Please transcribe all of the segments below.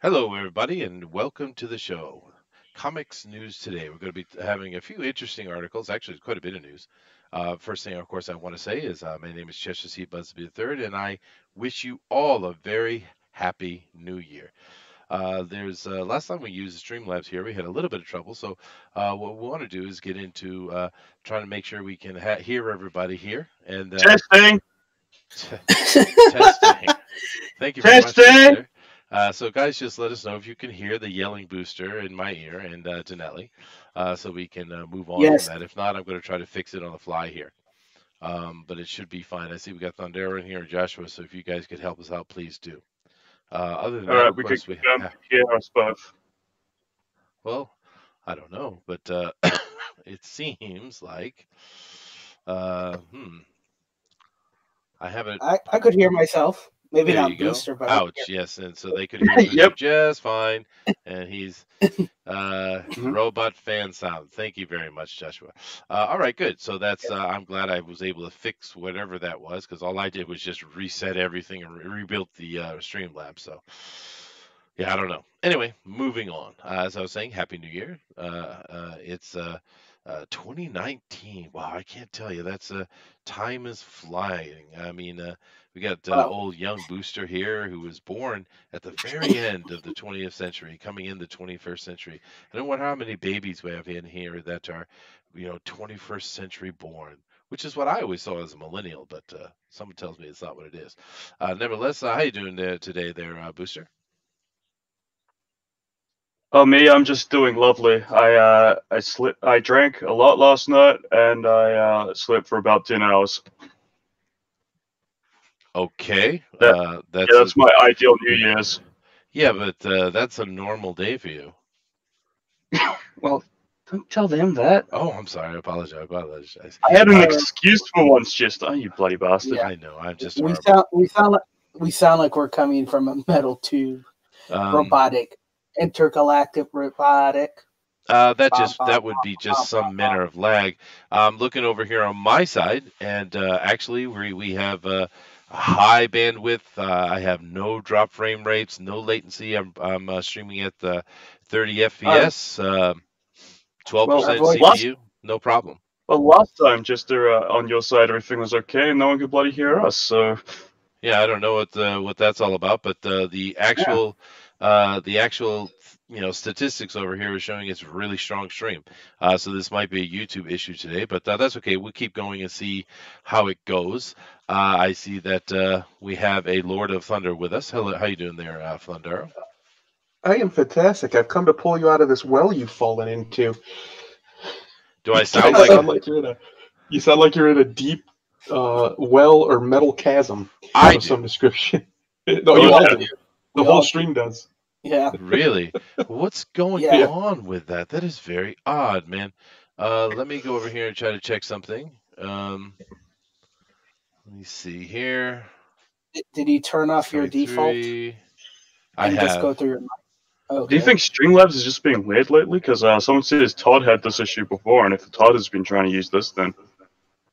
Hello, everybody, and welcome to the show. Comics news today. We're going to be having a few interesting articles, actually, quite a bit of news. First thing, of course, I want to say is my name is Chester C. Busby III, and I wish you all a very happy new year. There's last time we used Streamlabs here, we had a little bit of trouble. So, what we want to do is get into trying to make sure we can hear everybody here and Testing, testing. Thank you very much, testing. Booster. So, guys, just let us know if you can hear the yelling Booster in my ear and Danelli, so we can move on from Yes. that. If not, I'm going to try to fix it on the fly here. But it should be fine. I see we got Thundera in here and Joshua, so if you guys could help us out, please do. Other than All that, right, of we can course, we confirm have, you hear us both. well, I don't know, but it seems like, hmm, I haven't. I could hear myself. Maybe There you not go. Booster, but I could Ouch. Yes, and so they could hear Booster Yep. just fine, and he's Mhm. robot fan sound. Thank you very much, Joshua. All right, good. So that's I'm glad I was able to fix whatever that was because all I did was just reset everything and rebuilt the Streamlabs. So yeah, I don't know. Anyway, moving on. As I was saying, Happy New Year. It's 2019. Wow, I can't tell you. That's time is flying. I mean, we got well, old young Booster here who was born at the very end of the 20th century, coming in the 21st century. I don't wonder how many babies we have in here that are, 21st century born, which is what I always saw as a millennial, but someone tells me it's not what it is. Nevertheless, how you doing there today, there, Booster? Oh, me, I'm just doing lovely. I drank a lot last night, and I slept for about 10 hours. Okay, That yeah, that's a that's my ideal New Year's. yeah, but that's a normal day for you. Well, don't tell them that. Oh, I'm sorry. I apologize. I apologize. I had an Uh, excuse for once, just you bloody bastard. yeah. I know. I'm just We horrible. sound like we're coming from a metal tube, Um, robotic, intergalactic robotic. Bum, bum, that would be just bum, bum, some bum. manner of lag. I'm looking over here on my side, and actually we have a high bandwidth. I have no drop frame rates, no latency. I'm streaming at 30 Our FPS, Well, our 12% voice. last CPU, no problem. last time, just on your side, everything was okay, and no one could bloody hear us. So Yeah, I don't know what that's all about, but Yeah. the actual statistics over here is showing it's a really strong stream. So this might be a YouTube issue today, but that's okay. We'll keep going and see how it goes. I see that we have a Lord of Thunder with us. Hello, how you doing there, Thundero? I am fantastic. I've come to pull you out of this well you've fallen into. Do You I sound guys like sound like you sound like you're in a deep well or metal chasm I of some do? description. No, Oh, you all yeah. do. The We whole all stream does. yeah Really? What's going yeah. Yeah. on with that? That is very odd, man. Let me go over here and try to check something. Let me see here. Did you turn off your Coming default through. I and just have. go through your? Do you Okay. think Streamlabs is just being weird lately? Because someone says Todd had this issue before, and if Todd has been trying to use this, then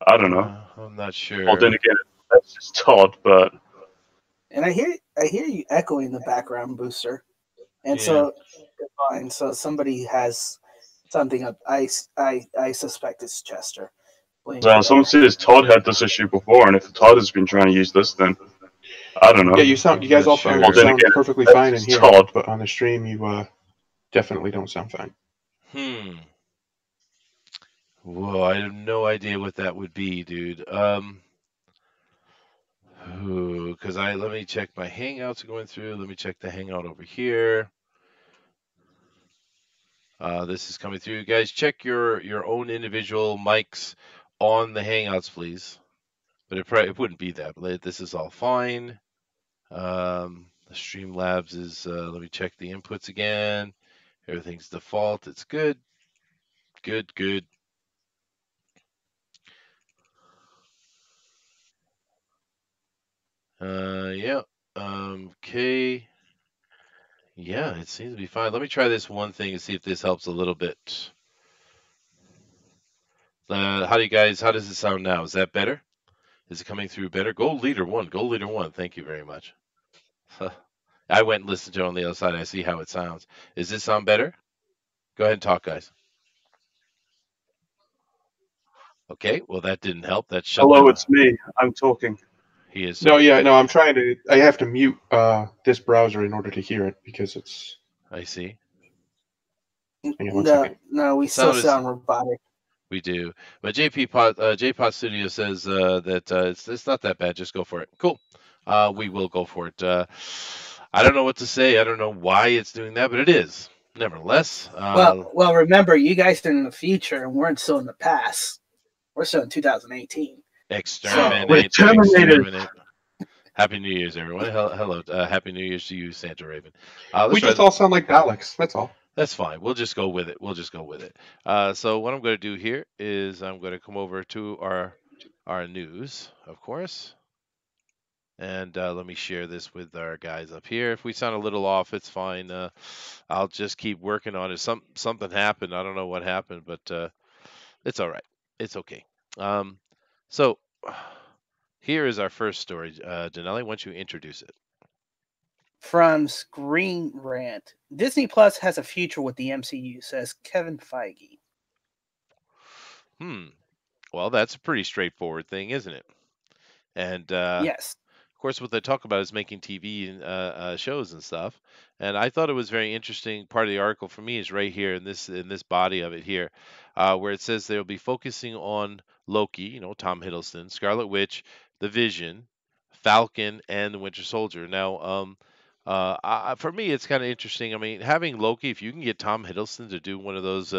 I don't know. I'm not Well, then sure. again, that's just Todd, but And I hear you echoing in the background, Booster. And Yeah. so fine. So somebody has something up. I suspect it's Chester. Blame it someone there. says Todd had this issue before, and if Todd has been trying to use this, then I don't know. Yeah, you I'm guys not all sure. Well, then sound again, perfectly that's fine in just here, Todd. but on the stream you definitely don't sound fine. Hmm. Whoa, I have no idea what that would be, dude. Because let me check my Hangouts going through. Let me check the Hangout over here. This is coming through. Guys, check your own individual mics on the Hangouts, please. But it wouldn't be that. But this is all fine. The Streamlabs is. Let me check the inputs again. Everything's default. It's good. Good. Good. Yeah. Okay. Yeah, it seems to be fine. Let me try this one thing and see if this helps a little bit. How does it sound now? Is that better? Is it coming through better? Gold leader one. Gold leader one. Thank you very much. I went and listened to it on the other side. I see how it sounds. Is this sound better? Go ahead and talk, guys. Okay, well, that didn't help. That shut Hello, them. it's me. I'm talking. He is. No, yeah, no, I'm trying to. I have to mute this browser in order to hear it because it's. I see. Hang on one second. No, we The still sound is- sound robotic. We do. But JPod Studio says that it's not that bad. Just go for it. Cool. We will go for it. I don't know what to say. I don't know why it's doing that, but it is. Nevertheless. Well, remember, you guys are in the future, and we're still in the past. We're still in 2018. Exterminate. Exterminated. Happy New Year's, everyone. Hello. Happy New Year's to you, Santa Raven. We just all sound like Daleks. That's all. That's fine. We'll just go with it. So what I'm going to do here is I'm going to come over to our news, of course. And let me share this with our guys up here. If we sound a little off, it's fine. I'll just keep working on it. Something happened. I don't know what happened, but it's all right. It's okay. So here is our first story. Denali, why don't you introduce it? From Screen Rant, Disney Plus has a future with the MCU, says Kevin Feige. Well, that's a pretty straightforward thing, isn't it? And yes. Of course, what they talk about is making TV shows and stuff. And I thought it was very interesting. Part of the article for me is right here in this body of it here, where it says they'll be focusing on Loki, Tom Hiddleston, Scarlet Witch, the Vision, Falcon, and the Winter Soldier. Now, for me, it's kind of interesting. I mean, having Loki, if you can get Tom Hiddleston to do one of those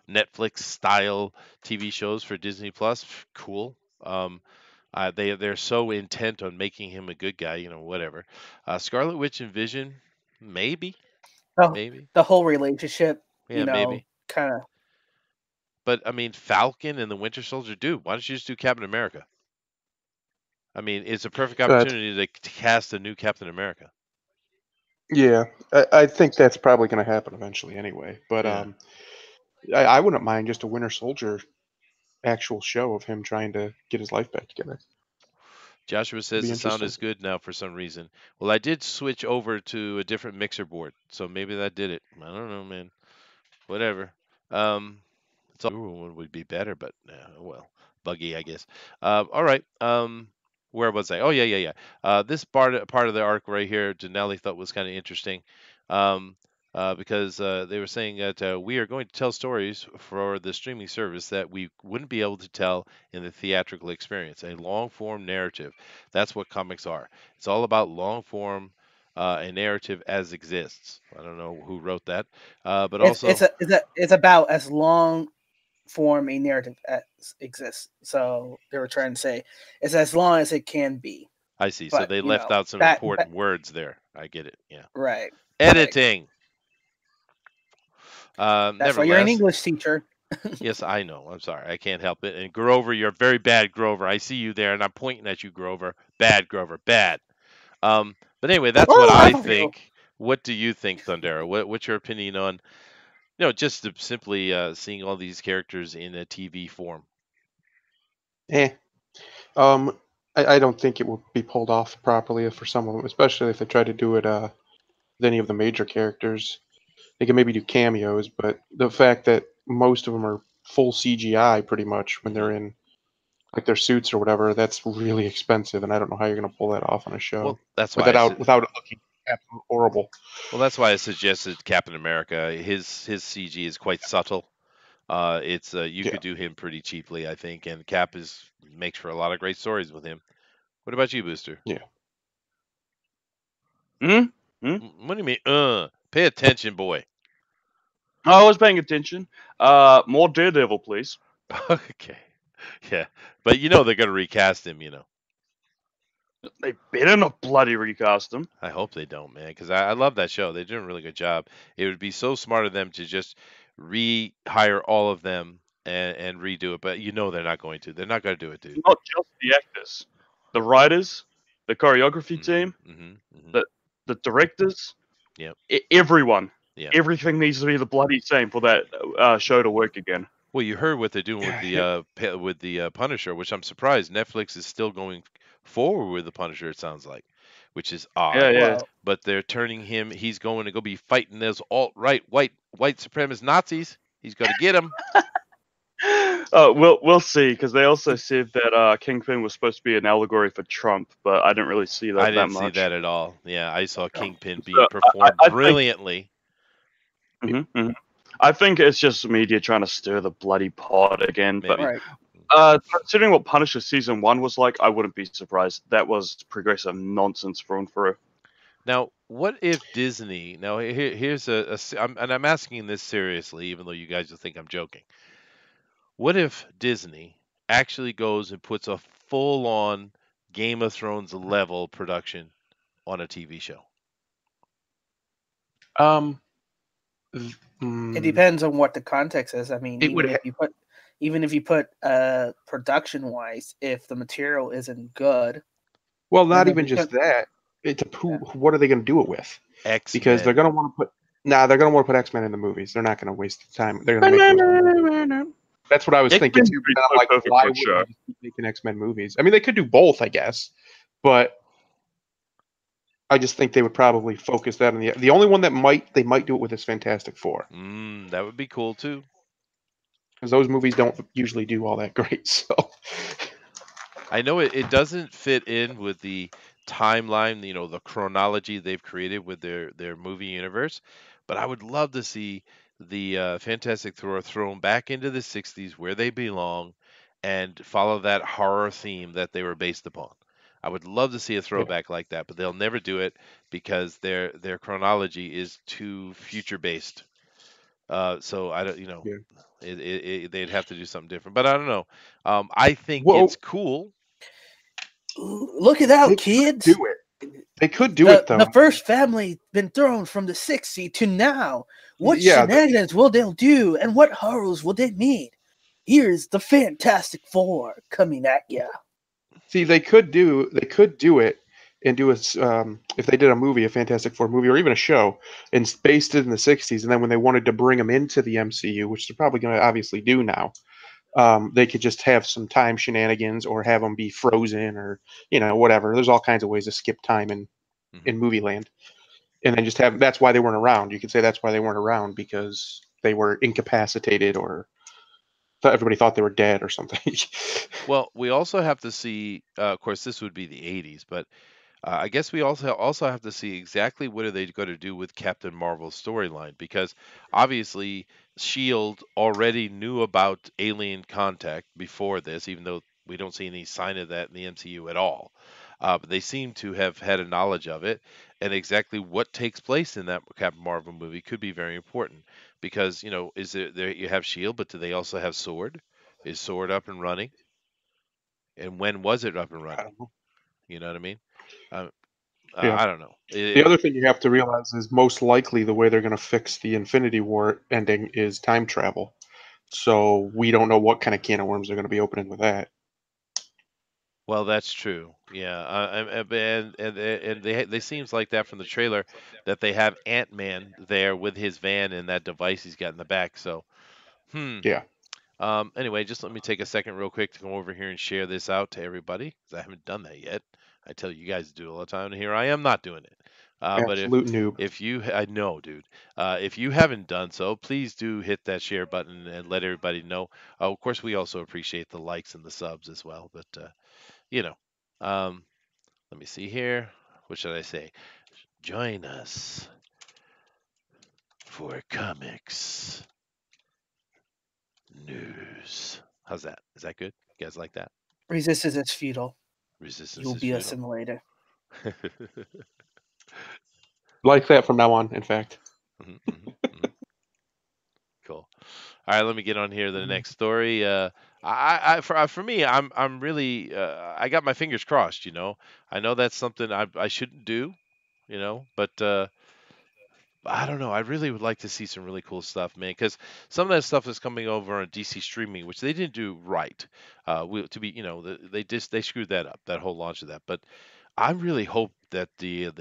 Netflix style TV shows for Disney Plus, cool. They're so intent on making him a good guy, whatever. Scarlet Witch and Vision, maybe. The whole relationship, yeah, maybe. kind of. But I mean, Falcon and the Winter Soldier, dude. Why don't you just do Captain America? I mean, it's a perfect opportunity to cast a new Captain America. Yeah, I think that's probably going to happen eventually anyway. But Yeah. I wouldn't mind just a Winter Soldier actual show of him trying to get his life back together. Joshua says the sound is good now for some reason. Well, I did switch over to a different mixer board, so maybe that did it. I don't know, man. Whatever. It's all one would be better, but well, buggy, I guess. All right. Where was I? Oh, yeah. This part of the arc right here, Janelli thought was kind of interesting. Because they were saying that we are going to tell stories for the streaming service that we wouldn't be able to tell in the theatrical experience. A long-form narrative. That's what comics are. It's all about long-form, a narrative as exists. I don't know who wrote that, but also it's about as long form a narrative as exists. So they were trying to say it's as long as it can be. I see. But, so they left out some important words there. I get it. Yeah. Right. Editing. That's why you're an English teacher. Yes, I know. I'm sorry. I can't help it. And Grover, you're very bad, Grover. I see you there, and I'm pointing at you, Grover. Bad, Grover. Bad. But anyway, that's what I think. What do you think, Thundera? What's your opinion on, just simply seeing all these characters in a TV form? I don't think it will be pulled off properly for some of them, especially if they try to do it with any of the major characters. They can maybe do cameos, but the fact that most of them are full CGI pretty much when they're in like their suits or whatever, that's really expensive, and I don't know how you're going to pull that off on a show. Well, that's why without it looking absolutely horrible. Well, that's why I suggested Captain America. His CG is quite subtle. It's you could do him pretty cheaply, I think, and Cap makes for a lot of great stories with him. What about you, Booster? Yeah. What do you mean? Pay attention, boy. I was paying attention. More Daredevil, please. Okay. Yeah, but they're gonna recast him. They better not bloody recast him. I hope they don't, man, because I love that show. They did a really good job. It would be so smart of them to just rehire all of them and redo it, but they're not going to. They're not going to do it, dude. Not just the actors, the writers, the choreography team, the directors. Yeah, everyone. Yeah, everything needs to be the bloody same for that show to work again. Well, you heard what they're doing with the Punisher, which I'm surprised Netflix is still going forward with the Punisher. It sounds like, which is Yeah, odd. yeah. Well, But they're turning him. He's going to go be fighting those alt-right white supremacist Nazis. He's going to get them. Oh, we'll see, because they also said that Kingpin was supposed to be an allegory for Trump, but I didn't really see I that didn't see much. that at all. Yeah, I saw Kingpin being So performed I think brilliantly. I think it's just media trying to stir the bloody pot again. But Maybe. right. considering what Punisher season 1 was like, I wouldn't be surprised. That was progressive nonsense through and through. Now, what if Disney? Now, here's and I'm asking this seriously, even though you guys will think I'm joking. What if Disney actually goes and puts a full-on Game of Thrones level production on a TV show? Um, It depends on what the context is. I mean, It would even if you put production wise, if the material isn't good, Well, not then even they just could- that. What are they going to do it with? X Because they're going to want to put. They're going to want to put X-Men in the movies. They're not going to waste the time. They're going to make. That's what I was thinking X-Men too. would be But I'm so like, perfect why for a would show. they just keep making X-Men movies? I mean, they could do both, I guess, but I just think they would probably focus that on the only one that they might do it with is Fantastic Four, That would be cool too. because those movies don't usually do all that great. So I know it doesn't fit in with the timeline, the chronology they've created with their movie universe, but I would love to see the Fantastic Four thrown back into the 60s where they belong and follow that horror theme that they were based upon. I would love to see a throwback like that, but they'll never do it because their chronology is too future based. So I don't, Yeah. they'd have to do something different. But I don't know. I think Well- it's cool. look it out, they kids. could do it. They could do it though. The first family been thrown from the 60s to now. What Yeah, shenanigans will they do, and what horrors will they need? Here's the Fantastic Four coming at ya. See, they could do it and do if they did a movie, a Fantastic Four movie, or even a show, and based it in the '60s, and then when they wanted to bring them into the MCU, which they're probably going to obviously do now, they could just have some time shenanigans or have them be frozen or whatever. There's all kinds of ways to skip time in movie land, and then just have. That's why they weren't around. You could say that's why they weren't around, because they were incapacitated or everybody thought they were dead or something. Well, we also have to see. Of course, this would be the '80s, but I guess we also have to see exactly what are they going to do with Captain Marvel's storyline, because obviously Shield already knew about alien contact before this, even though we don't see any sign of that in the MCU at all. But they seem to have had a knowledge of it, and exactly what takes place in that Captain Marvel movie could be very important, because is there you have Shield, but do they also have Sword? Is Sword up and running? And when was it up and I running? don't know. You know what I mean? Uh, Yeah. I don't know. The other thing you have to realize is most likely the way they're going to fix the Infinity War ending is time travel. So we don't know what kind of can of worms they're going to be opening with that. Well, that's true. Yeah, and they seems like that from the trailer that they have Ant-Man there with his van and that device he's got in the back. So, Yeah. Anyway, just let me take a second real quick to come over here and share this out to everybody, because I haven't done that yet. I tell you guys to do it all the time, and here I am not doing it. But Absolute noob. I know, dude. If you haven't done so, please do hit that share button and let everybody know. Of course, we also appreciate the likes and the subs as well. But let me see here. What should I say? Join us for comics news. How's that? Is that good? You guys like that? Resistance is futile. Resistance You'll is be futile. assimilated. Like that from now on, in fact. Cool. All right, let me get on here to the next story. For me, I'm really I got my fingers crossed. I know that's something I shouldn't do. But I don't know. I really would like to see some really cool stuff, man, because some of that stuff is coming over on DC streaming, which they didn't do right. They screwed that up, that whole launch of that. But I really hope that the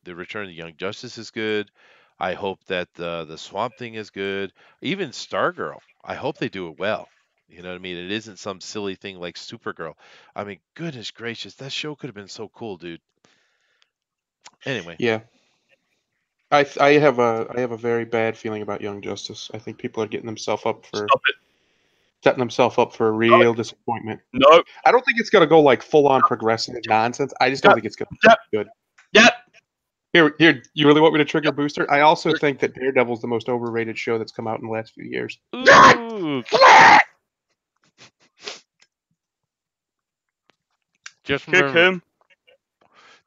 Return of the Young Justice is good. I hope that the Swamp Thing is good. Even Stargirl. I hope they do it well. You know what I mean? It isn't some silly thing like Supergirl. I mean, goodness gracious, that show could have been so cool, dude. Anyway, Yeah. I have a very bad feeling about Young Justice. I think people are setting themselves up for a real disappointment. No. I don't think it's gonna go like full on progressive nonsense. I just don't think it's gonna be Yep. good. Yep. Here, you really want me to trigger Booster? I also think that Daredevil's the most overrated show that's come out in the last few years. ooh, just Kick remember, him.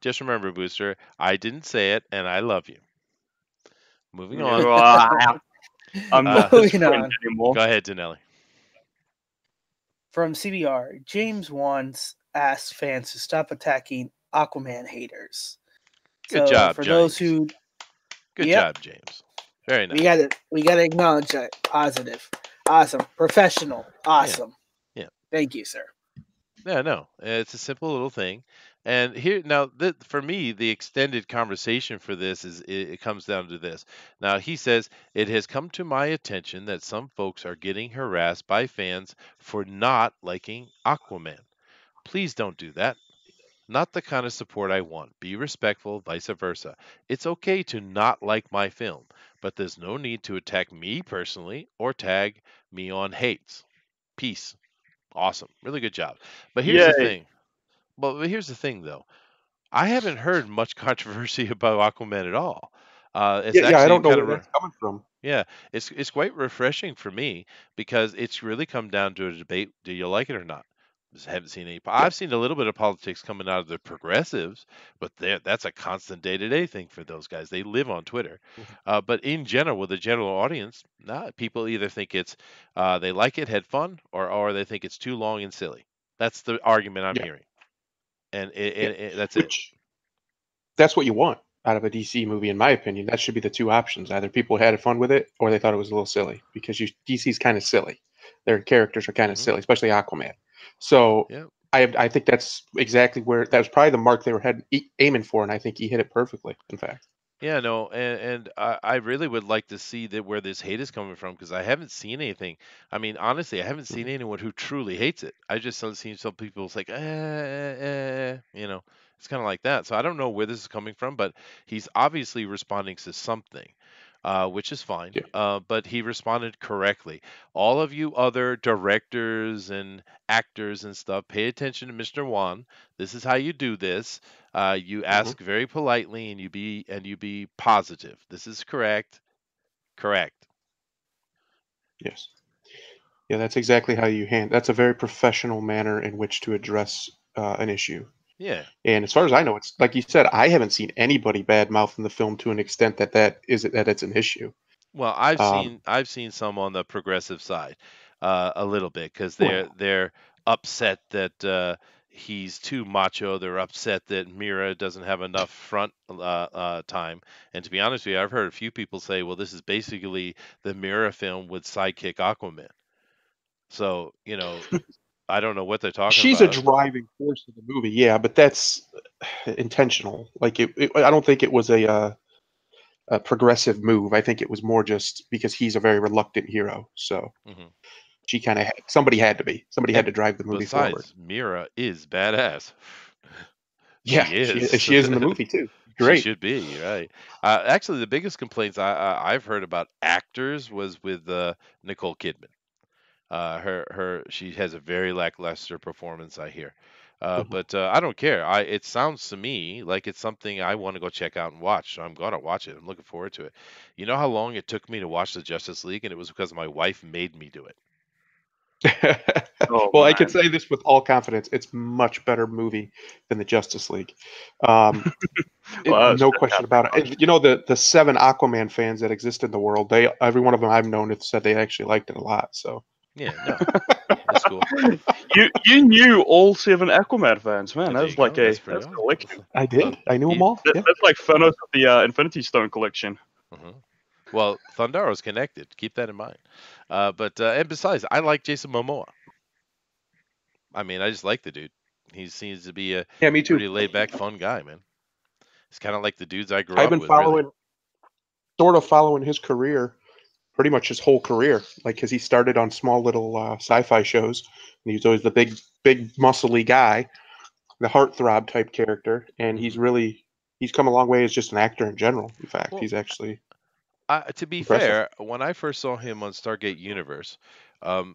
just remember, Booster. I didn't say it, and I love you. Moving on. I'm not his Moving friend on. anymore. Go ahead, Danelli. From CBR, James Wan asks fans to stop attacking Aquaman haters. Good job, for James. those who Good Yep. job, James. Very nice. we gotta acknowledge that. Positive. Awesome. Professional. Awesome. Yeah. Thank you, sir. Yeah, no, it's a simple little thing. And here now, for me, the extended conversation for this is it comes down to this. Now, he says it has come to my attention that some folks are getting harassed by fans for not liking Aquaman. Please don't do that. Not the kind of support I want. Be respectful, vice versa. It's okay to not like my film, but there's no need to attack me personally or tag me on hates. Peace. Awesome. Really good job. But here's the Yay. thing. But here's the thing, though. I haven't heard much controversy about Aquaman at all. It's Yeah, I actually don't know kind where of that's coming from. yeah, it's quite refreshing for me because it's really come down to a debate: do you like it or not? Just haven't seen any. I've seen a little bit of politics coming out of the progressives, but that's a constant day-to-day thing for those guys. They live on Twitter. But in general, with the general audience, people either think it's they like it, had fun, or they think it's too long and silly. That's the argument I'm Yeah. hearing, and that's it. Which that's what you want out of a DC movie, in my opinion. That should be the two options. Either people had fun with it or they thought it was a little silly, because DC's kind of silly. Their characters are kind of Mhm. silly, especially Aquaman. So Yeah. I think that's exactly where that was probably the mark they were aiming for, and I think he hit it perfectly. In fact, Yeah, no, and I really would like to see that where this hate is coming from because I haven't seen anything. I mean, honestly, I haven't seen anyone who truly hates it. I just seen some people it's like, it's kind of like that. So I don't know where this is coming from, but he's obviously responding to something, which is fine. Yeah. But he responded correctly. All of you other directors and actors and stuff, pay attention to Mr. Wan. This is how you do this. You ask very politely, and you be positive. This is correct. Correct. Yes. Yeah, that's exactly how you that's a very professional manner in which to address an issue. Yeah. And as far as I know, it's like you said, I haven't seen anybody badmouthing the film to an extent that it's an issue. Well, I've seen some on the progressive side, a little bit because they're upset that he's too macho. They're upset that Mira doesn't have enough front time. And to be honest with you, I've heard a few people say, "Well, this is basically the Mira film with sidekick Aquaman." So I don't know what they're talking She's about. a driving force of the movie, yeah, but that's intentional. Like I don't think it was a progressive move. I think it was more just because he's a very reluctant hero. So she kind of somebody had to drive the movie forward. Mira is badass. Yeah, she is in the movie too. Great. She should be, right? Actually, the biggest complaints I've heard about actors was with Nicole Kidman. She has a very lackluster performance, I hear. But I don't care. It sounds to me like it's something I want to go check out and watch. So I'm gonna watch it. I'm looking forward to it. You know how long it took me to watch the Justice League, and it was because my wife made me do it. Well, I can say this with all confidence: it's much better movie than the Justice League. No question about it. And, the 7 Aquaman fans that exist in the world, every one of them I've known have said they actually liked it a lot. So yeah, no, that's cool. You knew all 7 Aquaman fans, man. There That's you like go. That's a pretty awesome. collection. I did. I knew them all. Yeah. That's like Thanos of the Infinity Stone collection. Well, Thundaro's connected. Keep that in mind. And besides, I like Jason Momoa. I mean, I just like the dude. He seems to be a me too. pretty laid-back, fun guy, man. It's kind of like the dudes I grew I've up been with. following his career, pretty much his whole career. Like, because he started on small little sci-fi shows, and he's always the big, muscly guy, the heartthrob type character, and he's really he's come a long way as just an actor in general. In fact, Well, he's actually to be impressive. fair, when I first saw him on Stargate Universe,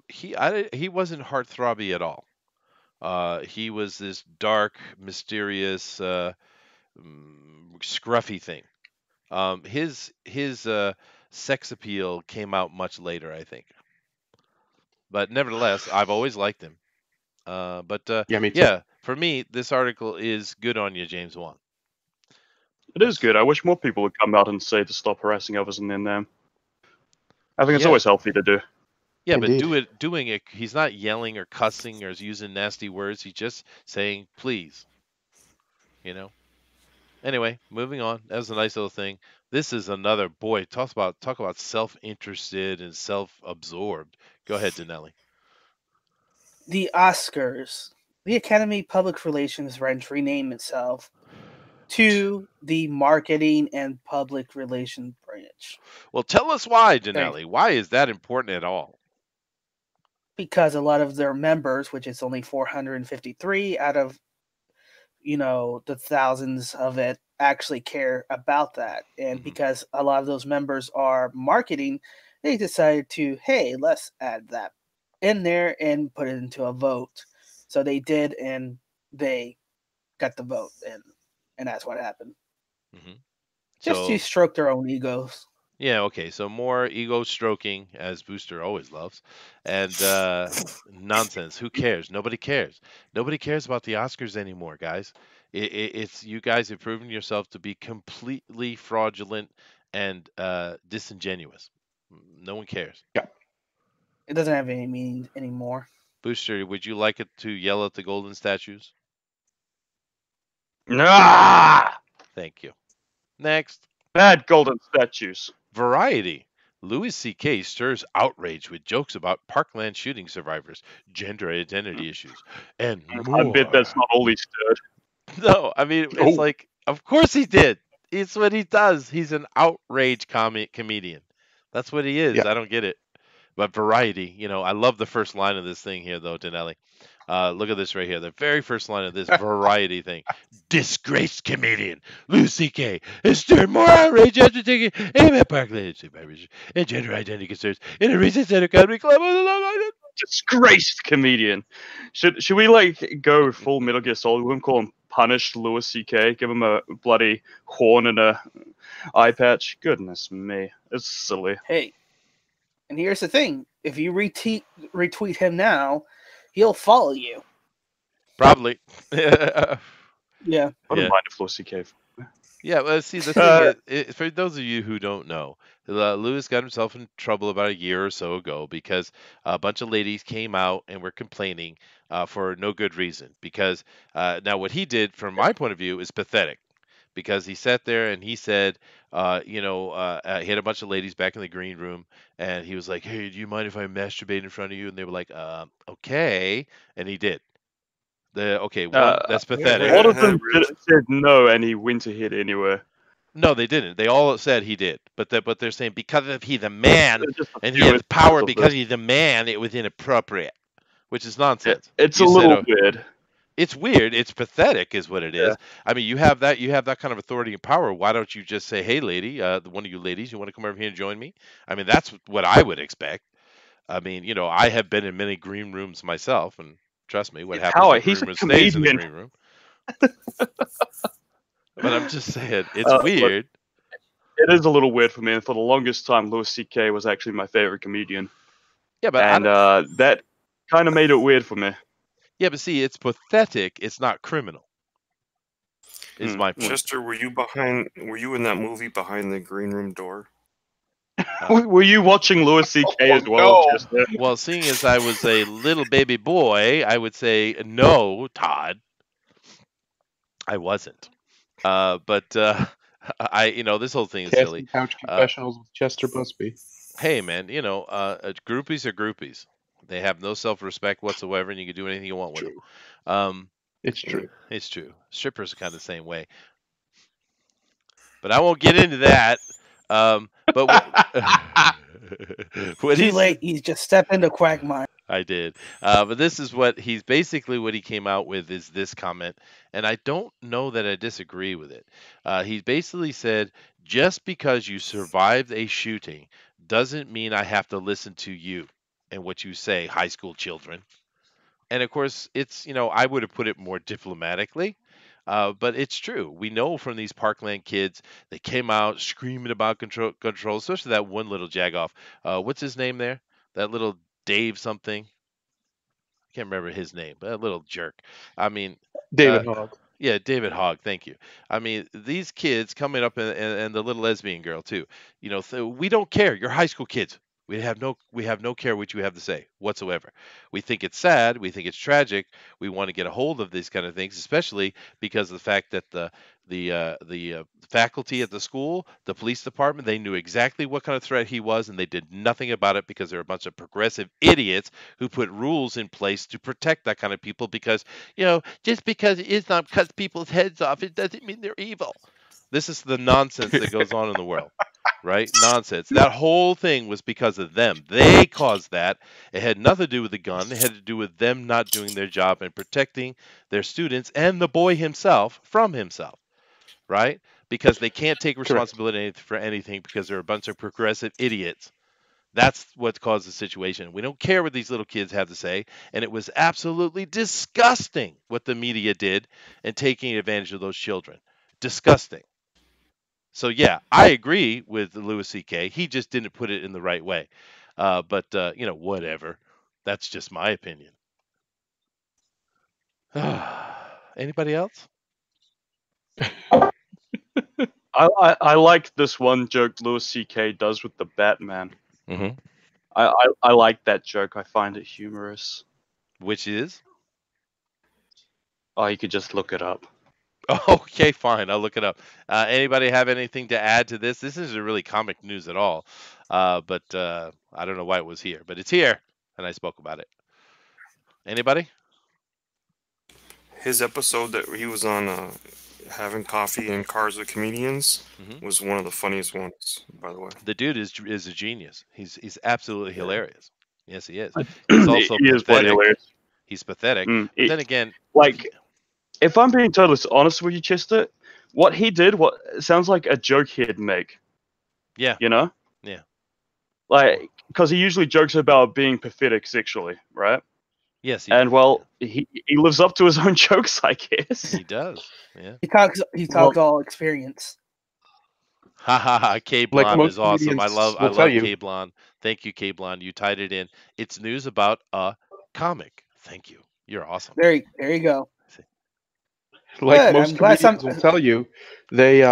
he wasn't heartthrobby at all. He was this dark, mysterious, scruffy thing. His sex appeal came out much later, I think. But nevertheless, I've always liked him. Yeah, me too. Yeah, for me, this article is good on you, James Wan. It is good. I wish more people would come out and say to stop harassing others and then them. I think it's Yeah. always healthy to do. Yeah, Indeed. but doing it, he's not yelling or cussing or using nasty words. He's just saying, please. You know? Anyway, moving on. That was a nice little thing. This is another, boy, talk about self-interested and self-absorbed. Go ahead, Denelli. The Oscars. The Academy Public Relations branch renamed itself to the Marketing and Public Relations branch Well, tell us why, Denelli. Why is that important at all? because a lot of their members, which is only 453 out of the thousands of it, actually care about that. And Mhm. because a lot of those members are marketing, they decided to, hey, let's add that in there and put it into a vote. So they did, and they got the vote, and that's what happened. Mhm. Just So, to stroke their own egos. yeah, okay. So more ego stroking, as Booster always loves, and nonsense. Who cares? Nobody cares. Nobody cares about the Oscars anymore, guys. It's you guys have proven yourself to be completely fraudulent and disingenuous. No one cares. It doesn't have any meaning anymore. Booster, would you like it to yell at the golden statues? Nah! Thank you. Next. Bad golden statues. Variety. Louis C.K. stirs outrage with jokes about Parkland shooting survivors, gender identity issues, and more. I bet that's not all he stirred. No, I mean, it's Oh. like, of course he did. It's what he does. He's an outrage comedian. That's what he is. Yeah. I don't get it. But Variety, I love the first line of this thing here, though, Denelli. Look at this right here. The very first line of this Variety thing. Disgraced comedian Louis C.K. has stirred more outrage after taking aim at Parkland survivors and gender identity concerns in a recent stand-up comedy club on the Long Island. Disgraced comedian. Should we go full Metal Gear Solid with him? Call him Punished Louis C.K. Give him a bloody horn and a eye patch. Goodness me, it's silly. Hey, and here's the thing: if you retweet him now, he'll follow you. Probably. Yeah. I don't mind if Louis C.K. Yeah, well, see, the thing is, for those of you who don't know, Lewis got himself in trouble about a year or so ago because a bunch of ladies came out and were complaining for no good reason. Because now what he did, from my point of view, is pathetic. Because he sat there and he said, he had a bunch of ladies back in the green room, and he was like, "Hey, do you mind if I masturbate in front of you?" And they were like, "Okay," and he did. That's pathetic. All of them said no, and he went ahead anyway. No, they didn't. They all said he did, but they're saying because of he's a man Just a and he few has power instances of because it. he's a man, it was inappropriate, which is nonsense. It's You a said, little weird. It's weird. It's pathetic, is what it is. Yeah. I mean, you have that kind of authority and power. Why don't you just say, "Hey, lady, one of you ladies, you want to come over here and join me?" I mean, that's what I would expect. I mean, I have been in many green rooms myself, and trust me, what happens in the He's green a room stays in the comedian. green room. But I'm just saying, it's Look, weird. It is a little weird for me, and for the longest time, Louis C.K. was actually my favorite comedian, Yeah, but and that kind of made it weird for me. yeah, but see, it's pathetic. It's not criminal. Is my point. Chester, were you in that movie Behind the Green Room Door? Were you watching Louis C.K. as well, no. Chester? Well, seeing as I was a little baby boy, I would say no, Todd. I wasn't. But this whole thing is Casting silly. Couch Confessionals with Chester Busby. Hey, man, groupies are groupies. They have no self-respect whatsoever, and you can do anything you want with them. It's true. It's true. Strippers are kind of the same way. But I won't get into that. But what Too late. He's just stepped into quagmire. I did. But this is what he's basically what he came out with is this comment, and I don't know that I disagree with it. He basically said, just because you survived a shooting doesn't mean I have to listen to you and what you say, high school children. And of course, it's, I would have put it more diplomatically. But it's true. We know from these Parkland kids, they came out screaming about control, especially that one little jagoff. What's his name there? That little Dave something. I can't remember his name, but a little jerk. I mean, David Hogg. yeah, David Hogg. Thank you. I mean, these kids coming up and the little lesbian girl too. We don't care. You're high school kids. We have no care what you have to say whatsoever. We think it's sad. We think it's tragic. We want to get a hold of these kind of things, especially because of the fact that the faculty at the school, the police department, they knew exactly what kind of threat he was, and they did nothing about it because they're a bunch of progressive idiots who put rules in place to protect that kind of people. Because just because Islam cuts people's heads off, it doesn't mean they're evil. This is the nonsense that goes on in the world. Right? Nonsense. That whole thing was because of them. They caused that. It had nothing to do with the gun. It had to do with them not doing their job and protecting their students and the boy himself from himself. Right? Because they can't take responsibility for anything because they're a bunch of progressive idiots. That's what caused the situation. We don't care what these little kids have to say. And it was absolutely disgusting what the media did in taking advantage of those children. Disgusting. So yeah, I agree with Louis C.K. He just didn't put it in the right way. But whatever. That's just my opinion. Anybody else? I like this one joke Louis C.K. does with the Batman. Mm-hmm. I like that joke. I find it humorous. Which is? Oh, you could just look it up. Okay, fine. I'll look it up. Anybody have anything to add to this? This isn't really comic news at all. But I don't know why it was here. But it's here, and I spoke about it. Anybody? His episode that he was on having coffee in cars with comedians was one of the funniest ones, by the way. The dude is a genius. He's absolutely hilarious. Yes, he is. He's also he is quite hilarious. He's pathetic. But then again, if I'm being totally honest with you, Chester, what he did, sounds like a joke he'd make. Yeah. Yeah. Like, because he usually jokes about being pathetic sexually, right? Yes. He lives up to his own jokes, I guess. He does. Yeah. He talks all experience. Ha ha ha! K Blonde is awesome. I love K Blonde. Thank you, K Blonde. You tied it in. It's news about a comic. Thank you. You're awesome. There you go. Like most comedians will tell you, they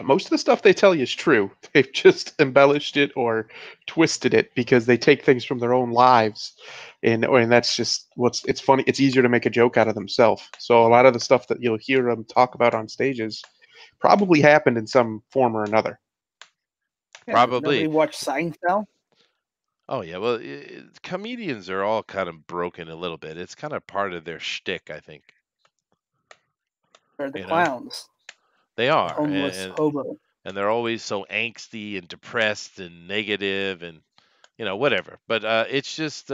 most of the stuff they tell you is true. They've just embellished it or twisted it because they take things from their own lives, and that's just it's funny. It's easier to make a joke out of themselves. So a lot of the stuff that you'll hear them talk about on stages probably happened in some form or another. Yeah, Probably. Nobody watch Seinfeld. Oh yeah. Well, comedians are all kind of broken a little bit. It's kind of part of their shtick, I think. Or the clowns. They are. Homeless hobo. And they're always so angsty and depressed and negative and whatever. But it's just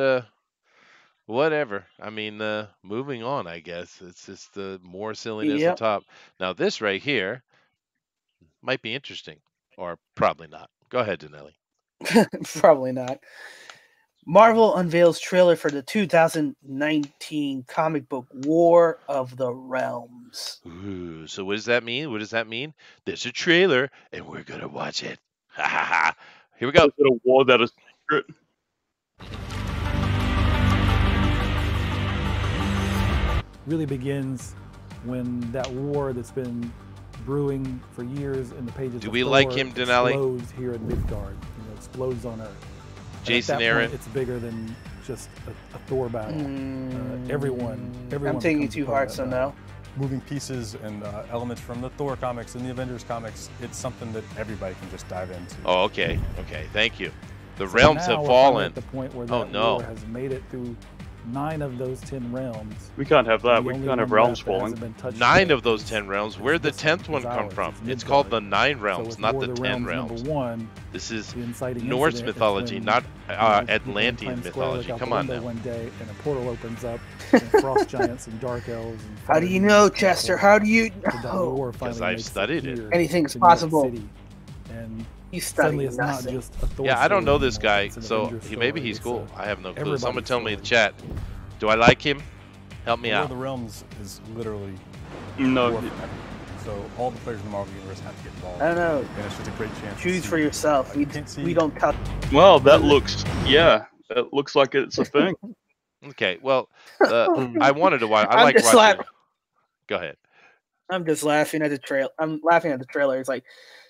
whatever. I mean, moving on, I guess. It's just more silliness on top. Now this right here might be interesting, or probably not. Go ahead, Danelli. Probably not. Marvel unveils trailer for the 2019 comic book War of the Realms. Ooh, so what does that mean? What does that mean? There's a trailer, and we're gonna watch it. Ha ha ha! Here we go. Is it a war that is secret? Really begins when that war that's been brewing for years in the pages. Do we like him, Denali? Explodes here in Midgard. Explodes on Earth. Jason Aaron. It's bigger than just a Thor battle. Everyone. I'm taking it too hard, so no. Moving pieces and elements from the Thor comics and the Avengers comics, it's something that everybody can just dive into. Oh, okay. Thank you. The realms have fallen. At the point where war has made it through 9 of those 10 realms. We can't have that. The We only can't have one realms left that falling. hasn't been touched 9 yet of those is- 10 realms. Where'd the this 10th one is come ours. from? It's It's called the Midgard. 9 realms, with not War the of 10 Realms realms. number 1, This is the inciting Norse incident is mythology, when, not people in Atlantean Times Square mythology. look out Come the on window now. one day and a portal opens up, and frost giants and dark elves. And How do you fire know, demons Chester? come How do you forth. The know? war Because finally I've makes studied it. here Anything's to New York possible. City. And You suddenly study it's not nothing. just a Thor Yeah, I don't know story this anymore. guy, It's an so Avengers maybe story. he's It's cool. I have no clue. Someone everybody's tell me in the story. chat. Do I like him? Help me War of out. the Realms is literally No. war for everyone. So all the players in the Marvel Universe have to get involved. I don't know. And it's just a great chance. to Choose see- for yourself. We can't see- we don't tell. Well, that looks. Yeah, it looks like it's a thing. Okay, well, I wanted to watch. I I'm like just watching. laugh- Go ahead. I'm just laughing at the trail. I'm laughing at the trailer. It's like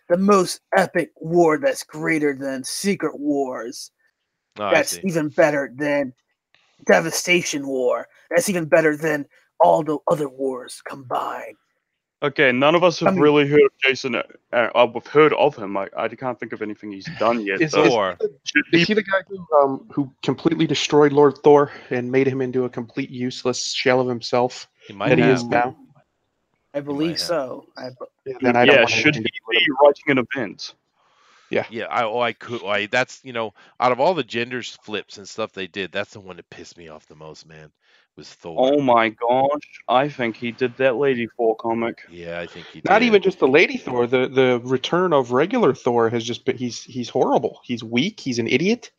the most epic war that's greater than Secret Wars. Oh, I That's see. even better than Devastation War. That's even better than all the other wars combined. Okay, none of us have I mean- really heard of Jason. We've heard of him. I can't think of anything he's done yet. Is- though. is- Thor. Should Is he- he the guy who completely destroyed Lord Thor and made him into a complete useless shell of himself He might that he have. is now? I believe have. so. Then I don't yeah, want should anything he to do with him. be writing an event? Yeah, I could. That's out of all the gender flips and stuff they did, that's the one that pissed me off the most, man. Was Thor. Oh my gosh, I think he did that Lady Thor comic. Yeah, I think he did. Not even just the Lady Thor. The return of regular Thor has just been. He's horrible. He's weak. He's an idiot.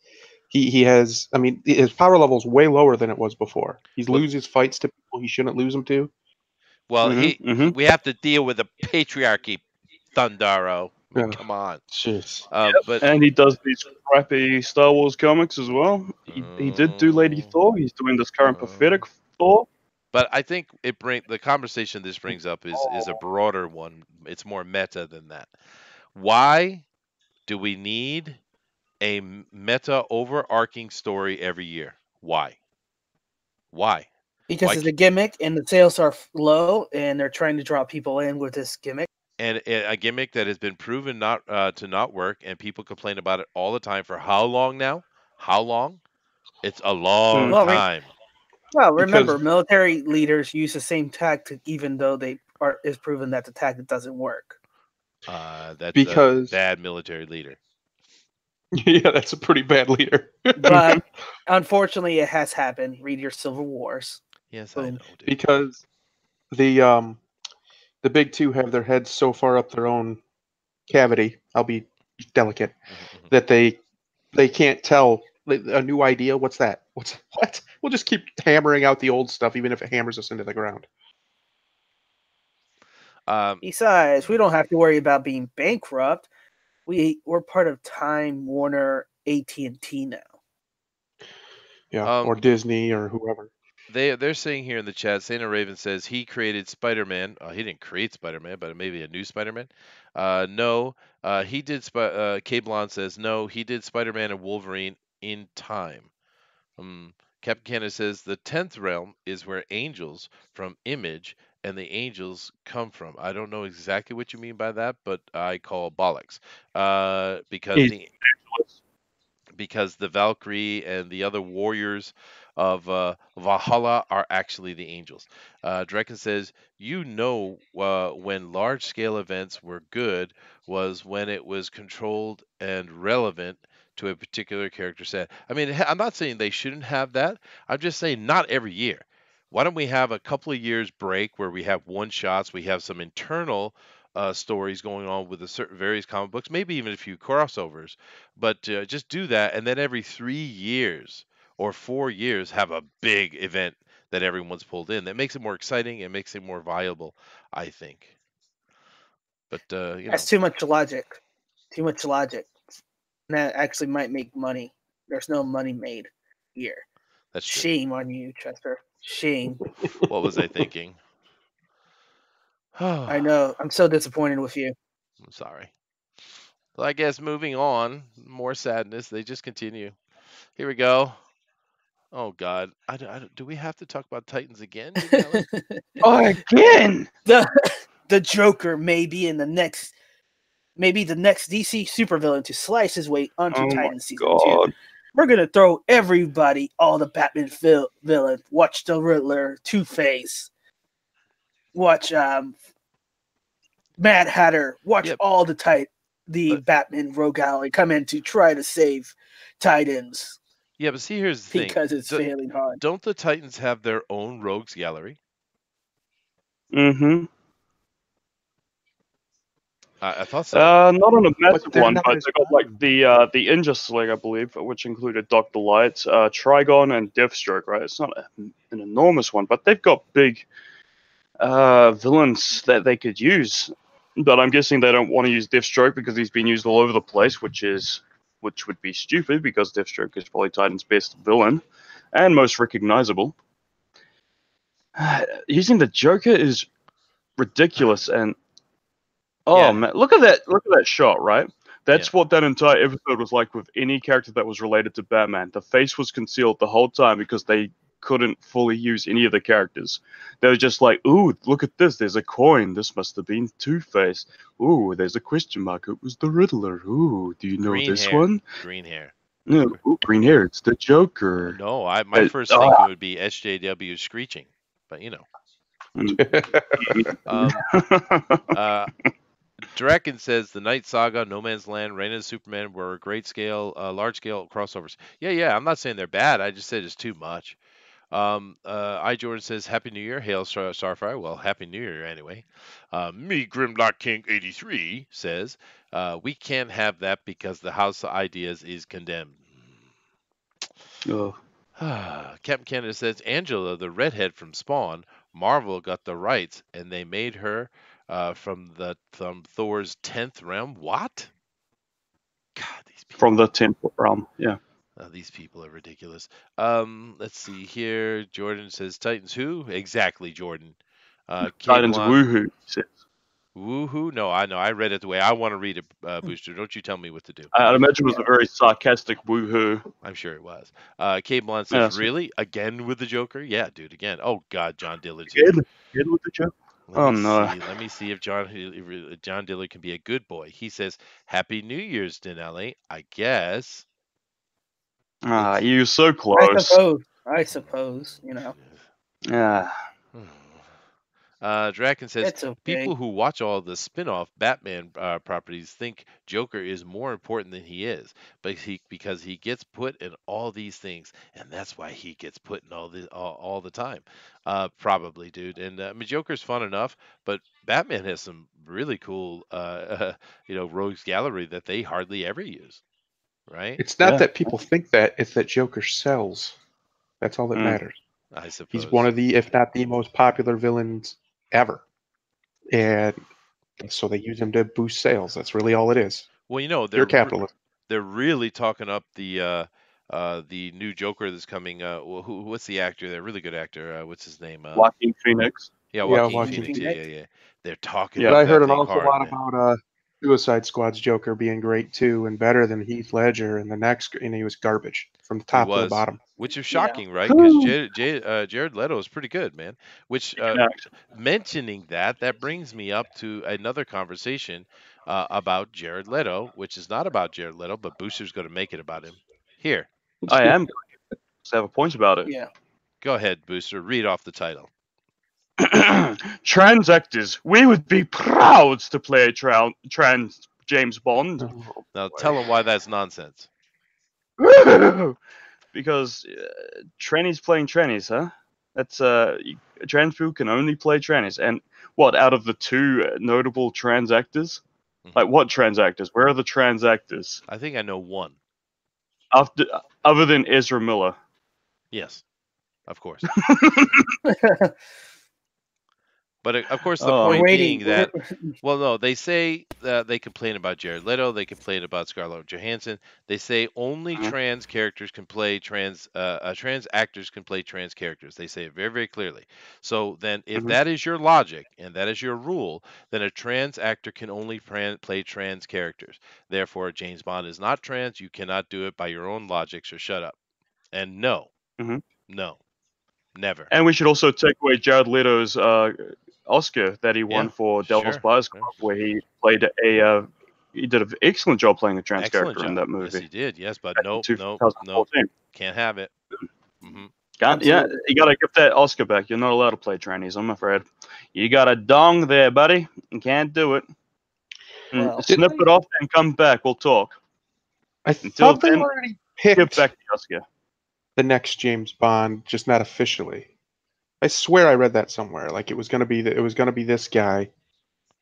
He has. I mean, his power level is way lower than it was before. He's Well- loses fights to people he shouldn't lose them to. Well, Mhm. we have to deal with the patriarchy, Thundaro. I mean, Yeah. come on. Jeez. But And he does these crappy Star Wars comics as well. He did do Lady Thor. He's doing this current pathetic Thor. But I think the conversation this brings up is a broader one. It's more meta than that. Why do we need a meta overarching story every year? Why? Because Why it's a gimmick and the sales are low and they're trying to draw people in with this gimmick. And a gimmick that has been proven to not work, and people complain about it all the time. For how long now? How long? It's a long Well, time. Well, remember, Because- military leaders use the same tactic even though it's proven that the tactic doesn't work. That's Because- a bad military leader. Yeah, that's a pretty bad leader. But unfortunately, it has happened. Read your Civil Wars. Yes, I Boom. know, dude. because the big two have their heads so far up their own cavity. I'll be delicate Mhm. that they can't tell a new idea. What's that? What? We'll just keep hammering out the old stuff, even if it hammers us into the ground. Besides, we don't have to worry about being bankrupt. We're part of Time Warner, AT&T now. Yeah, or Disney or whoever. They're saying here in the chat, Santa Raven says he created Spider-Man. He didn't create Spider-Man, but maybe a new Spider-Man. No, he did. K Blonde says no, he did Spider-Man and Wolverine in time. Captain Canada says the 10th realm is where angels from Image and the angels come from. I don't know exactly what you mean by that, but I call bollocks. Because the Valkyrie and the other warriors of Valhalla are actually the angels. Drekken says, when large-scale events were good was when it was controlled and relevant to a particular character set. I mean, I'm not saying they shouldn't have that. I'm just saying not every year. Why don't we have a couple of years break where we have one-shots, we have some internal stories going on with various comic books, maybe even a few crossovers, but just do that, and then every 3 years or 4 years have a big event that everyone's pulled in. That makes it more exciting and makes it more viable, I think. But That's too much logic. Too much logic. And that actually might make money. There's no money made here. That's true. Shame on you, Chester. Shame. What was I thinking? I know. I'm so disappointed with you. I'm sorry. Well, I guess moving on, more sadness. They just continue. Here we go. Oh God, do we have to talk about Titans again? Again. The Joker may be in the next DC supervillain to slice his way onto Oh my Titan season God. 2. we're gonna throw everybody, all the Batman villain. Watch the Riddler, Two-Face. Watch Mad Hatter. Watch all the Batman Rogue Gallery come in to try to save Titans. Yeah, but see, here's the thing. Because it's failing hard. Don't the Titans have their own Rogues Gallery? Mm-hmm. I thought so. Not on a massive one, but they got like the Injustice League, I believe, which included Dr. Light, Trigon, and Deathstroke. Right? It's not an enormous one, but they've got big villains that they could use. But I'm guessing they don't want to use Deathstroke because he's been used all over the place, which would be stupid because Deathstroke is probably Titan's best villain and most recognizable. Using the Joker is ridiculous, and man, look at that shot, right? That's what that entire episode was like with any character that was related to Batman. The face was concealed the whole time because they couldn't fully use any of the characters. They were just like, ooh, look at this, there's a coin, this must have been Two-Face. Ooh, there's a question mark, it was the Riddler. Ooh, do you know this one? Green hair. No, ooh, green hair, it's the Joker. No, my first thinking would be SJW screeching, but you know. Draken says the Night Saga, No Man's Land, Reign of the Superman were large scale crossovers. Yeah, I'm not saying they're bad, I just said it's too much. Jordan says Happy New Year, hail Starfire. Well, Happy New Year anyway. Me Grimlock King 83 says we can't have that because the House of Ideas is condemned. Captain Canada says Angela, the redhead from Spawn, Marvel got the rights and they made her from Thor's 10th realm. What? God, these people. From the 10th realm, yeah. These people are ridiculous. Let's see here. Jordan says Titans who? Exactly, Jordan. Titans woohoo. Woohoo? No, I know. I read it the way I want to read it, Booster. Don't you tell me what to do. I'd imagine it was a very sarcastic woohoo. I'm sure it was. Kate Blunt says, really? Again with the Joker? Yeah, dude, again. Oh, God, John Dillard. Again with the Joker? Let me see if John Dillard can be a good boy. He says, Happy New Year's, Denali. I guess. You're so close. I suppose, you know. Yeah. Draken says, okay. People who watch all the spin-off Batman properties think Joker is more important than he is, because he gets put in all these things, and that's why he gets put in all the time. Probably, dude. And Joker's fun enough, but Batman has some really cool, rogues gallery that they hardly ever use. Right? It's not that people think that; it's that Joker sells. That's all that matters. I suppose he's one of the, if not the most popular villains ever, and so they use him to boost sales. That's really all it is. Well, they're capitalists. They're really talking up the new Joker that's coming. What's the actor? That really good actor. What's his name? Joaquin Phoenix. Yeah, Joaquin Phoenix. Yeah. They're talking. Yeah, but I heard an awful lot about Suicide Squad's Joker being great too, and better than Heath Ledger, and the next, and he was garbage from the top to the bottom. Which is shocking, right? Because Jared Leto is pretty good, man. Which mentioning that brings me up to another conversation about Jared Leto, which is not about Jared Leto, but Booster's going to make it about him. Here, I am. I have a point about it. Yeah. Go ahead, Booster. Read off the title. Trans actors, we would be proud to play a trans James Bond. Now tell them why that's nonsense. Because trannies playing trannies, huh? That's trans people can only play trannies. And what, out of the two notable trans actors? Like, what trans actors? Where are the trans actors? I think I know one. Other than Ezra Miller. Yes, of course. But of course, the point being that, well, no, they say they complain about Jared Leto, they complain about Scarlett Johansson. They say only trans characters can play trans actors can play trans characters. They say it very, very clearly. So then, if that is your logic and that is your rule, then a trans actor can only play trans characters. Therefore, James Bond is not trans. You cannot do it by your own logic. So shut up. And no, never. And we should also take away Jared Leto's Oscar that he won for Devil's Buyers Club, where he played a he did an excellent job playing a trans Excellent character in job. that movie. Yes, he did. Yes, but Back in nope, 2014. can't have it. Hmm. Yeah, you gotta give that Oscar back. You're not allowed to play trannies, I'm afraid. You got a dong there, buddy. You can't do it. Well, Snip it off and come back. We'll talk. I Until thought they then, already Give picked back the Oscar. the next James Bond, just not officially. I swear I read that somewhere. Like it was gonna be this guy.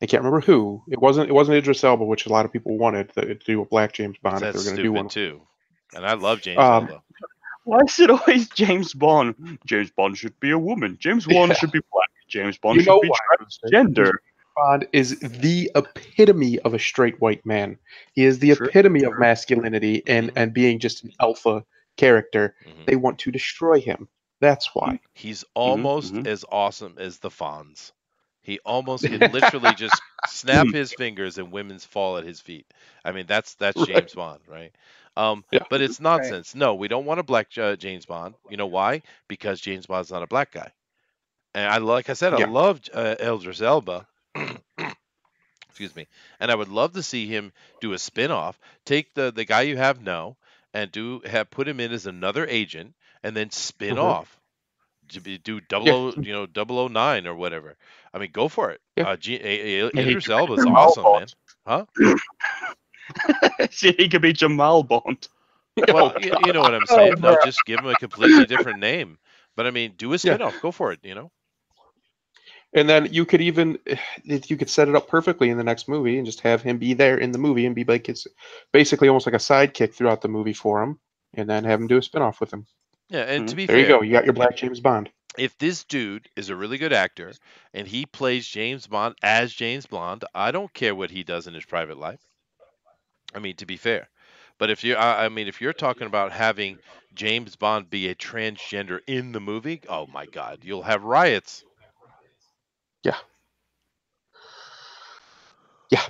I can't remember who. It wasn't Idris Elba, which a lot of people wanted to do a black James Bond if they That's were gonna do stupid one. too. And I love James Um, Elba. Why is it always James Bond? James Bond should be a woman. James Bond Yeah. should be black. James Bond You should know be why? transgender. Bond is the epitome of a straight white man. He is the Sure, epitome of sure. masculinity and being just an alpha character. Mhm. They want to destroy him. That's why. He's almost mhm. as awesome as the Fonz. He almost can literally just snap his fingers and women's fall at his feet. I mean, that's Right. James Bond, right? Yeah. But it's nonsense. No, we don't want a black James Bond. You know why? Because James Bond's not a black guy. And like I said, I Yeah. love Idris Elba. Excuse me. And I would love to see him do a spin-off. Take the guy you have now and put him in as another agent and then spin Mhm. off. Do 009 or whatever. I mean, go for it. Yeah. Idris Elba's Jamal awesome, man. Bond. Huh? See, he could be Jamal Bond. Well, you know what I'm saying. No, just give him a completely different name. But I mean, do a spin-off. Go for it, And then you could set it up perfectly in the next movie and just have him be there in the movie and be like it's basically almost like a sidekick throughout the movie for him, and then have him do a spin-off with him. Yeah, and to be There fair, you go. You got your black James Bond. if this dude is a really good actor and he plays James Bond as James Bond, I don't care what he does in his private life. I mean, to be fair. But if you're talking about having James Bond be a transgender in the movie, oh my God, you'll have riots. Yeah. Yeah.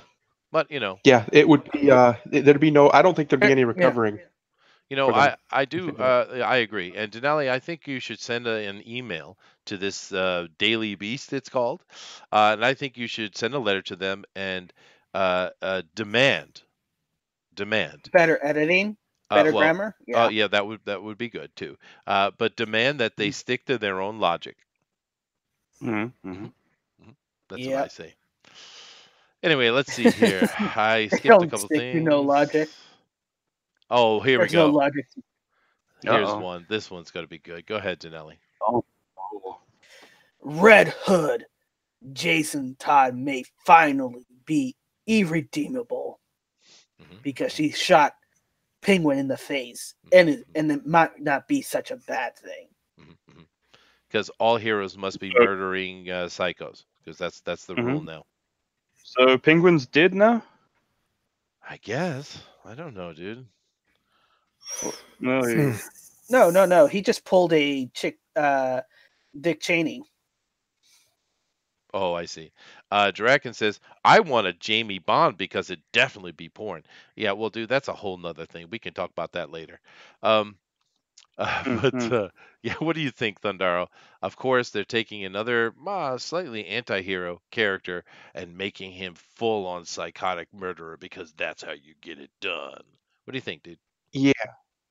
But Yeah, it would be. There'd be no. I don't think there'd be any recovering. for them. I do. I agree. And Denali, I think you should send an email to this Daily Beast, it's called, and I think you should send a letter to them and demand better editing, better well, grammar. Yeah. yeah, that would be good too. But demand that they stick to their own logic. Mm-hmm. That's what I say. Anyway, let's see here. I skipped a Don't couple stick things. to no logic. Oh, here There's we go. no logic. Here's Uh-oh. one. This one's going to be good. Go ahead, Denali. Red Hood, Jason Todd may finally be irredeemable because she shot Penguin in the face, and it might not be such a bad thing. Because all heroes must be murdering psychos, because that's the rule now. So Penguin's dead now? I guess. I don't know, dude. No, No. He just pulled a Dick Cheney. Oh, I see. Draken says, I want a Jamie Bond because it'd definitely be porn. Yeah, well, dude, that's a whole nother thing. We can talk about that later. But yeah, what do you think, Thundaro? Of course, they're taking another slightly anti-hero character and making him full-on psychotic murderer because that's how you get it done. What do you think, dude? Yeah,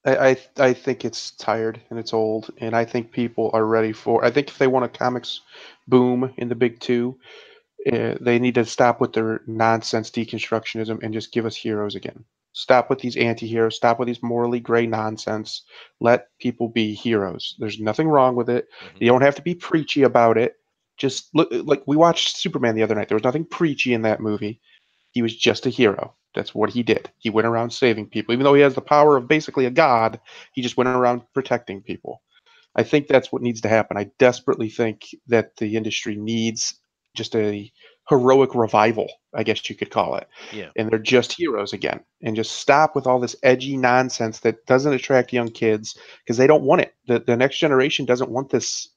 I think it's tired and it's old, and I think people are ready for. I think if they want a comics boom in the big two, they need to stop with their nonsense deconstructionism and just give us heroes again. Stop with these anti-heroes. Stop with these morally gray nonsense. Let people be heroes. There's nothing wrong with it. You don't have to be preachy about it. Just look, like we watched Superman the other night. There was nothing preachy in that movie. He was just a hero. That's what he did. He went around saving people. Even though he has the power of basically a god, he just went around protecting people. I think that's what needs to happen. I desperately think that the industry needs just a heroic revival, I guess you could call it. Yeah. And they're just heroes again. And just stop with all this edgy nonsense that doesn't attract young kids because they don't want it. The next generation doesn't want this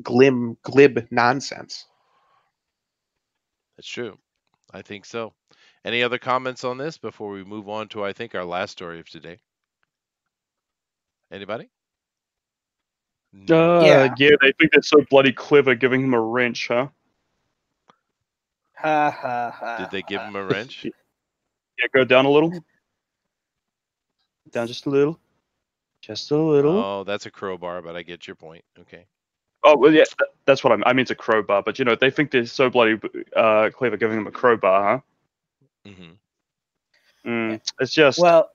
glib nonsense. That's true. I think so. Any other comments on this before we move on to, I think, our last story of today? Anybody? yeah, they think they're so bloody clever giving him a wrench, huh? Ha ha ha. Did they give him a wrench? Yeah, go down a little. Down just a little. Just a little. Oh, that's a crowbar, but I get your point. Okay. Oh, well, yeah, that's what I mean. It's a crowbar, but they think they're so bloody clever giving him a crowbar, huh? Mm-hmm. It's just Well,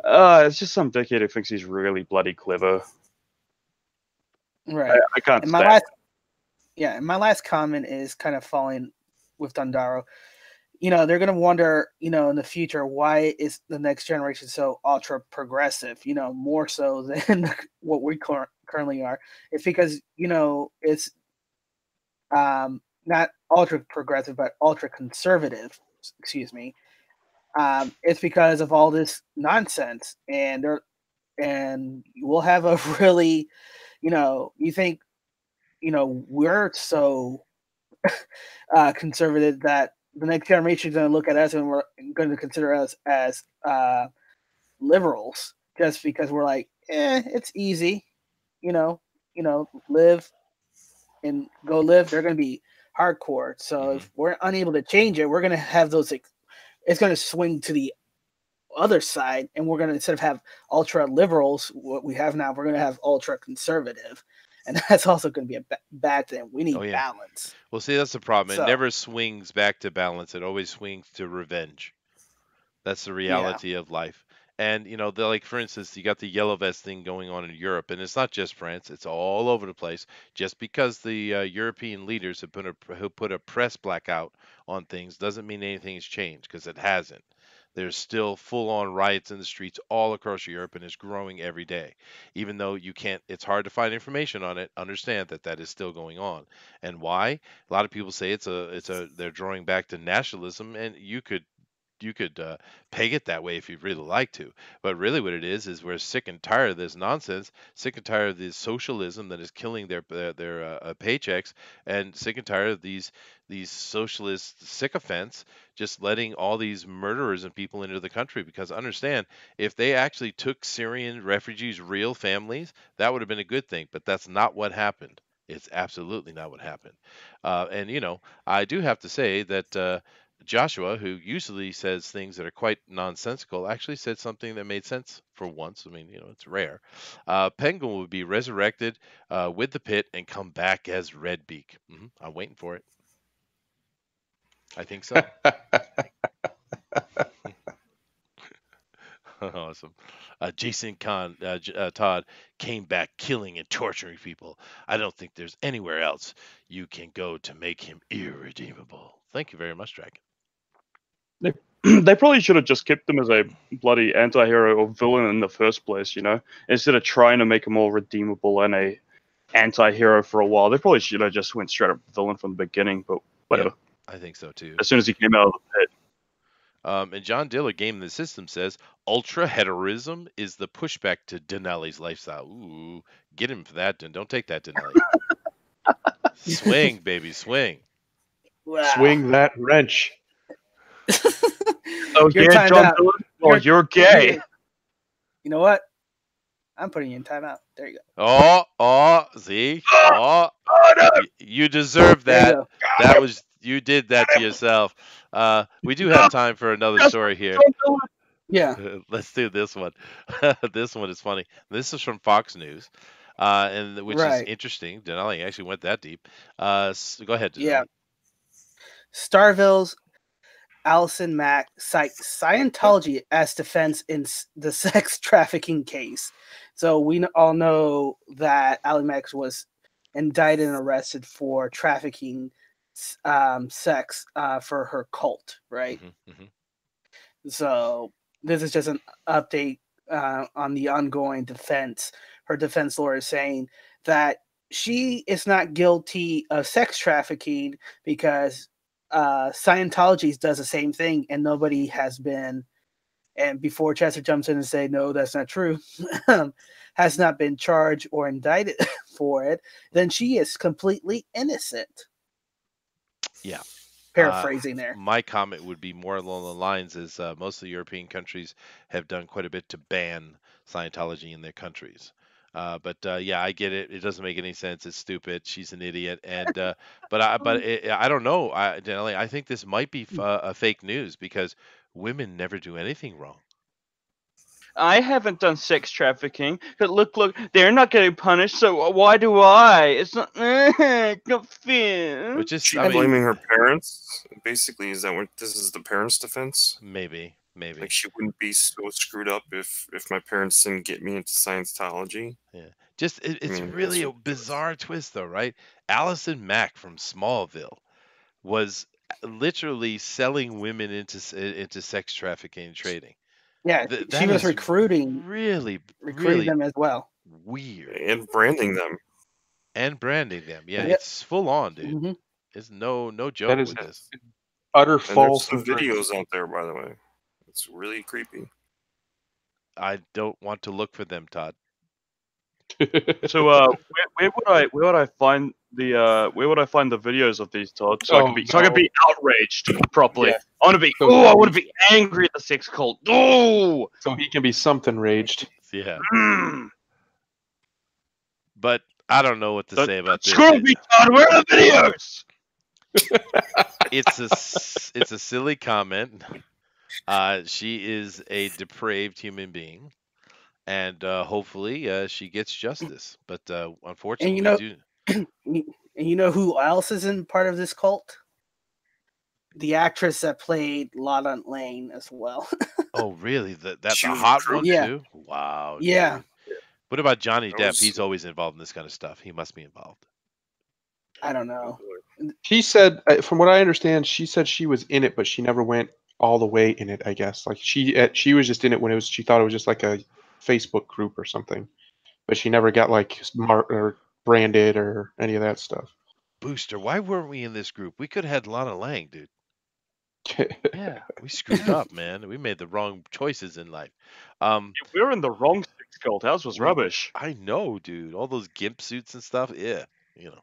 it's just some dickhead who thinks he's really bloody clever. right. I can't And stand. and my last comment is kind of falling with Dundaro. They're going to wonder, in the future, why is the next generation so ultra progressive, more so than what we currently are. It's because, it's not ultra progressive, but ultra conservative, excuse me. It's because of all this nonsense, and we'll have a really, you think, we're so conservative that the next generation is going to look at us and we're going to consider us as liberals just because we're like, it's easy, live and go live. They're going to be hardcore. So if we're unable to change it, we're going to have those. It's going to swing to the other side, and we're going to, instead of have ultra liberals, what we have now, we're going to have ultra conservative. And that's also going to be a bad thing. We need balance. Well, see, that's the problem. It never swings back to balance. It always swings to revenge. That's the reality of life. And, like, for instance, you got the yellow vest thing going on in Europe, and it's not just France. It's all over the place. Just because the European leaders have put a press blackout on things doesn't mean anything has changed, because it hasn't. There's still full-on riots in the streets all across Europe, and it's growing every day. Even though it's hard to find information on it, understand that is still going on. And why? A lot of people say they're drawing back to nationalism, and you could peg it that way if you'd really like to. But really what it is we're sick and tired of this nonsense, sick and tired of this socialism that is killing their paychecks, and sick and tired of these socialist sycophants just letting all these murderers and people into the country. Because understand, if they actually took Syrian refugees, real families, that would have been a good thing. But that's not what happened. It's absolutely not what happened. And I do have to say that Joshua, who usually says things that are quite nonsensical, actually said something that made sense for once. I mean, it's rare. Penguin would be resurrected with the pit and come back as Redbeak. I'm waiting for it. I think so. Awesome. Jason Todd came back killing and torturing people. I don't think there's anywhere else you can go to make him irredeemable. Thank you very much, Dragon. They probably should have just kept him as a bloody anti-hero or villain in the first place, instead of trying to make him all redeemable and a anti-hero for a while. They probably should have just went straight up villain from the beginning, but whatever. Yeah, I think so too. As soon as he came out of the pit. And John Diller, Game in the System, says ultra-heterism is the pushback to Denali's lifestyle. Ooh, get him for that, don't take that, Denali. Swing, baby, swing. Wow. Swing that wrench. Oh, yeah, John Diller? Oh, you're gay. You know what? I'm putting you in timeout. There you go. See? No. You deserve that. You did that to yourself. We do have time for another story here. Yeah. Let's do this one. This one is funny. This is from Fox News, and which is interesting. Denali actually went that deep. So go ahead, Denali. Yeah. Starville's Allison Mack cites Scientology as defense in the sex trafficking case. So we all know that Ally Mack was indicted and arrested for trafficking sex for her cult, right? So this is just an update on the ongoing defense. Her defense lawyer is saying that she is not guilty of sex trafficking because Scientology does the same thing, and nobody has been. And before Chester jumps in and say, no, that's not true, has not been charged or indicted for it, then she is completely innocent. Yeah. Paraphrasing there. My comment would be more along the lines as most of the European countries have done quite a bit to ban Scientology in their countries. But I get it. It doesn't make any sense. It's stupid. She's an idiot. And I don't know. I think this might be a fake news, because women never do anything wrong. I haven't done sex trafficking. But look, they're not getting punished, so why do I? It's not fair. But just, She's I mean, blaming her parents. Basically, is that what this is the parents' defense? maybe. Like she wouldn't be so screwed up if my parents didn't get me into Scientology. Yeah. Just it's really a bizarre twist, though, right? Allison Mack from Smallville was literally selling women into sex trafficking and trading. Yeah, she was recruiting really them as well. Weird. And branding them. Yeah, it's full on, dude. Mm-hmm. It's no joke with this. Utter false. There's some videos out there, by the way. It's really creepy. I don't want to look for them, Todd. So where would I find the videos of these, Todd? So I can be outraged properly. Yeah. I want to be angry at the sex cult. Oh, so he can be something raged. Yeah. But I don't know what to say about this. Screw me, Todd. Where are the videos? It's a silly comment. She is a depraved human being, and hopefully she gets justice. But unfortunately, and you know who else isn't part of this cult? The actress that played Lana Lane as well. Oh, really? The hot one too? Wow. Yeah. Dude. What about Johnny Depp? He's always involved in this kind of stuff. He must be involved. I don't know. She said, from what I understand, she said she was in it, but she never went all the way in it. I guess like she was just in it when she thought it was just like a Facebook group or something, but she never got like smart or branded or any of that stuff. Booster, why weren't we in this group? We could have had Lana Lang, dude. Yeah, we screwed up, man. We made the wrong choices in life. We were in the wrong sex cult. Ours was rubbish. I know, dude. All those gimp suits and stuff. Yeah, you know.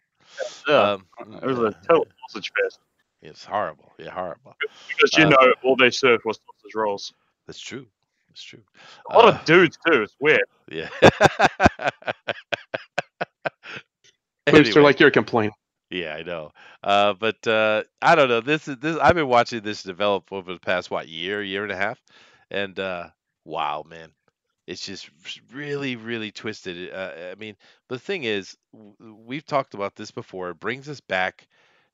Yeah, it was a total sausage fest. It's horrible. Yeah, horrible. Because all they served was sausage rolls. That's true. That's true. A lot of dudes too. It's weird. Yeah. Booster, like you're complaining. Yeah, I know. But I don't know. This. I've been watching this develop over the past year and a half, and wow, man, it's just really, really twisted. I mean, the thing is, we've talked about this before. It brings us back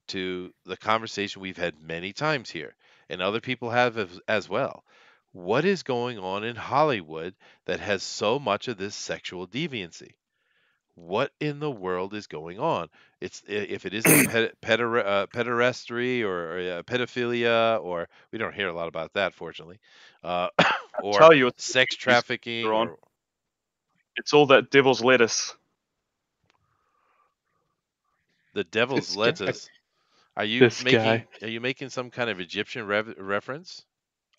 to the conversation we've had many times here, and other people have as well. What is going on in Hollywood that has so much of this sexual deviancy? What in the world is going on? It's if it isn't pederasty or pedophilia, or we don't hear a lot about that, fortunately, or tell you, sex trafficking. It's all that devil's lettuce. The devil's lettuce. Are you making some kind of Egyptian reference?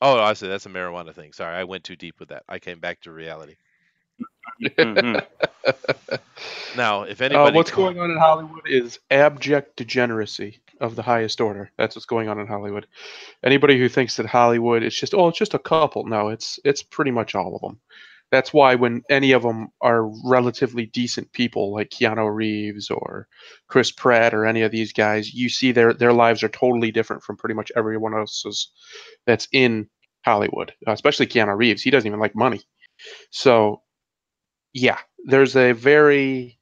Oh, I see. That's a marijuana thing. Sorry, I went too deep with that. I came back to reality. Mm-hmm. Now, if anybody, what's going on in Hollywood is abject degeneracy of the highest order. That's what's going on in Hollywood. Anybody who thinks that Hollywood it's just a couple, no, it's pretty much all of them. That's why when any of them are relatively decent people like Keanu Reeves or Chris Pratt or any of these guys, you see their lives are totally different from pretty much everyone else's that's in Hollywood, especially Keanu Reeves. He doesn't even like money. So, yeah, there's a very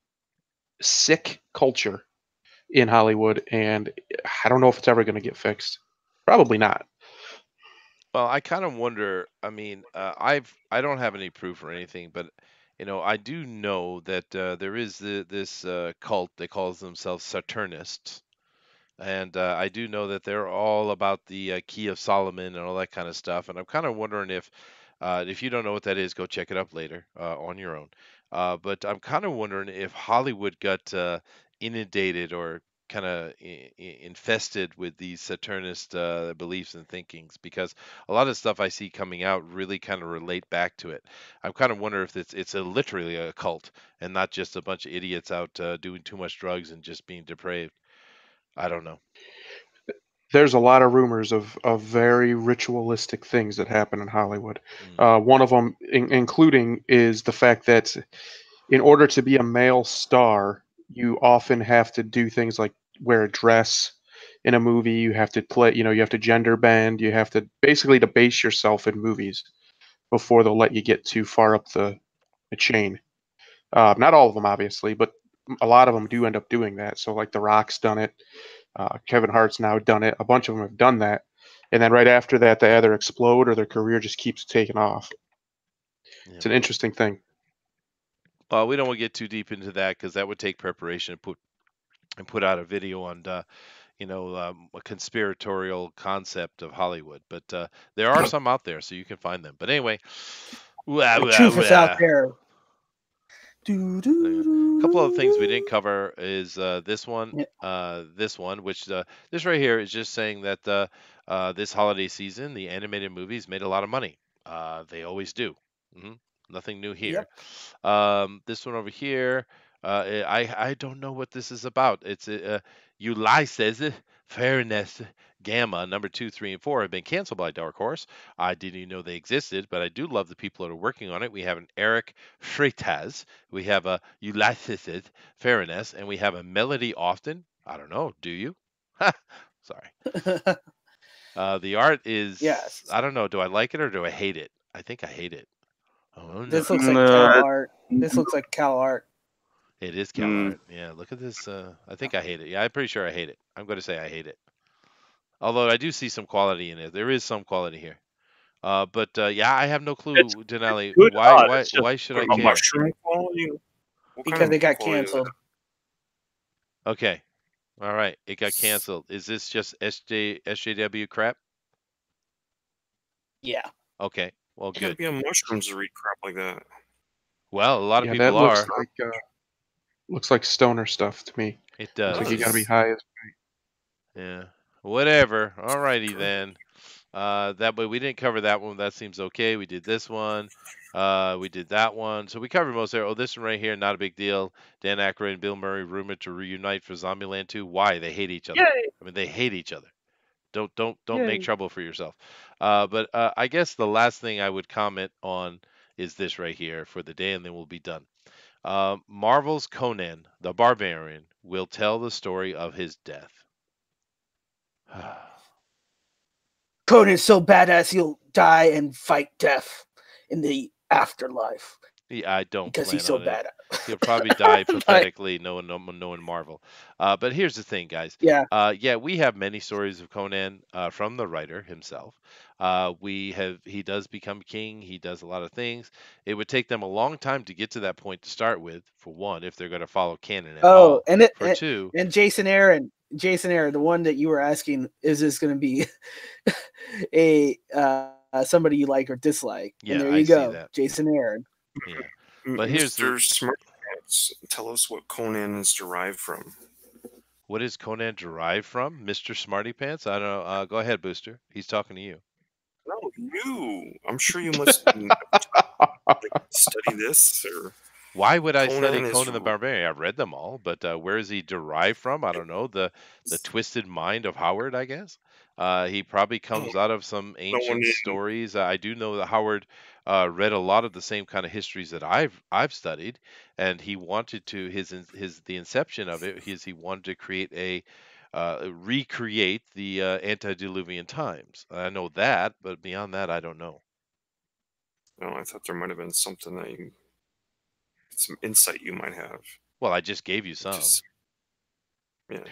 sick culture in Hollywood, and I don't know if it's ever going to get fixed. Probably not. Well, I kind of wonder. I mean, I don't have any proof or anything, but I do know that there is this cult. They call themselves Saturnists, and I do know that they're all about the Key of Solomon and all that kind of stuff. And I'm kind of wondering if you don't know what that is, go check it up later on your own. But I'm kind of wondering if Hollywood got inundated or kind of infested with these Saturnist beliefs and thinkings, because a lot of stuff I see coming out really kind of relate back to it. I'm kind of wondering if it's literally a cult and not just a bunch of idiots out doing too much drugs and just being depraved. I don't know. There's a lot of rumors of very ritualistic things that happen in Hollywood. One of them, including, is the fact that in order to be a male star, you often have to do things like wear a dress in a movie. You have to play, you have to gender bend. You have to basically debase yourself in movies before they'll let you get too far up the chain. Not all of them, obviously, but a lot of them do end up doing that. So, like The Rock's done it. Kevin Hart's now done it. A bunch of them have done that. And then right after that, they either explode or their career just keeps taking off. Yeah. It's an interesting thing. Well, we don't want to get too deep into that because that would take preparation and put out a video on, a conspiratorial concept of Hollywood. But there are some out there, so you can find them. But anyway, The truth is out there. A couple of things we didn't cover is this one, which this right here is just saying that this holiday season, the animated movies made a lot of money. They always do. Nothing new here. This one over here, I don't know what this is about. It's Ulysses, Fairness, Gamma, number 2, 3, and 4 have been canceled by Dark Horse. I didn't even know they existed, but I do love the people that are working on it. We have an Eric Freitas, we have a Ulysses, Fairness, and we have a Melody Austin. I don't know. Do you? Sorry. The art is. Yes. I don't know. Do I like it or do I hate it? I think I hate it. Oh, This no. looks like Cal art. This looks like Cal art. It is Cal art. Yeah, look at this. I think I hate it. Yeah, I'm pretty sure I hate it. I'm going to say I hate it. Although I do see some quality in it. There is some quality here. But yeah, I have no clue, Denali. Why should I care? Mushroom quality? Because they got canceled. Okay. All right. It got canceled. Is this just SJW crap? Yeah. Okay. Well, You gotta good. be on mushrooms to read crap like that. Well, a lot of people that are. Looks like stoner stuff to me. It does. Looks like you gotta be high as. Yeah. Whatever. Alrighty then. That way we didn't cover that one. That seems okay. We did this one. We did that one. So we covered most there. Oh, this one right here, not a big deal. Dan Aykroyd and Bill Murray rumored to reunite for Zombieland 2. Why? They hate each other. Yay. I mean, they hate each other. Don't Yay. make trouble for yourself. But I guess the last thing I would comment on is this right here for the day, and then we'll be done. Marvel's Conan the Barbarian will tell the story of his death. Conan's so badass he'll die and fight death in the afterlife. Yeah, I don't because plan he's so on badass. it. He'll probably die pathetically, knowing Marvel. But here's the thing, guys. Yeah. Yeah, we have many stories of Conan from the writer himself. He does become king. He does a lot of things. It would take them a long time to get to that point to start with. For one, if they're going to follow canon at all. For two, and Jason Aaron, the one that you were asking, is this going to be a somebody you like or dislike? Yeah, and there I you go, see that. Jason Aaron. Yeah. But here's Mr. Smartpants, tell us what Conan is derived from. What is Conan derived from? Mr. Smarty Pants? I don't know. Go ahead, Booster. He's talking to you. No, you. I'm sure you must study this. Or why would I study is Conan the Barbarian? I've read them all, but where is he derived from? I don't know. The twisted mind of Howard, I guess. He probably comes out of some ancient stories. I do know that Howard read a lot of the same kind of histories that I've studied, and he wanted to the inception of it is he wanted to create recreate the antediluvian times. I know that, but beyond that, I don't know. No, I thought there might have been something some insight you might have. Well, I just gave you some. Yeah.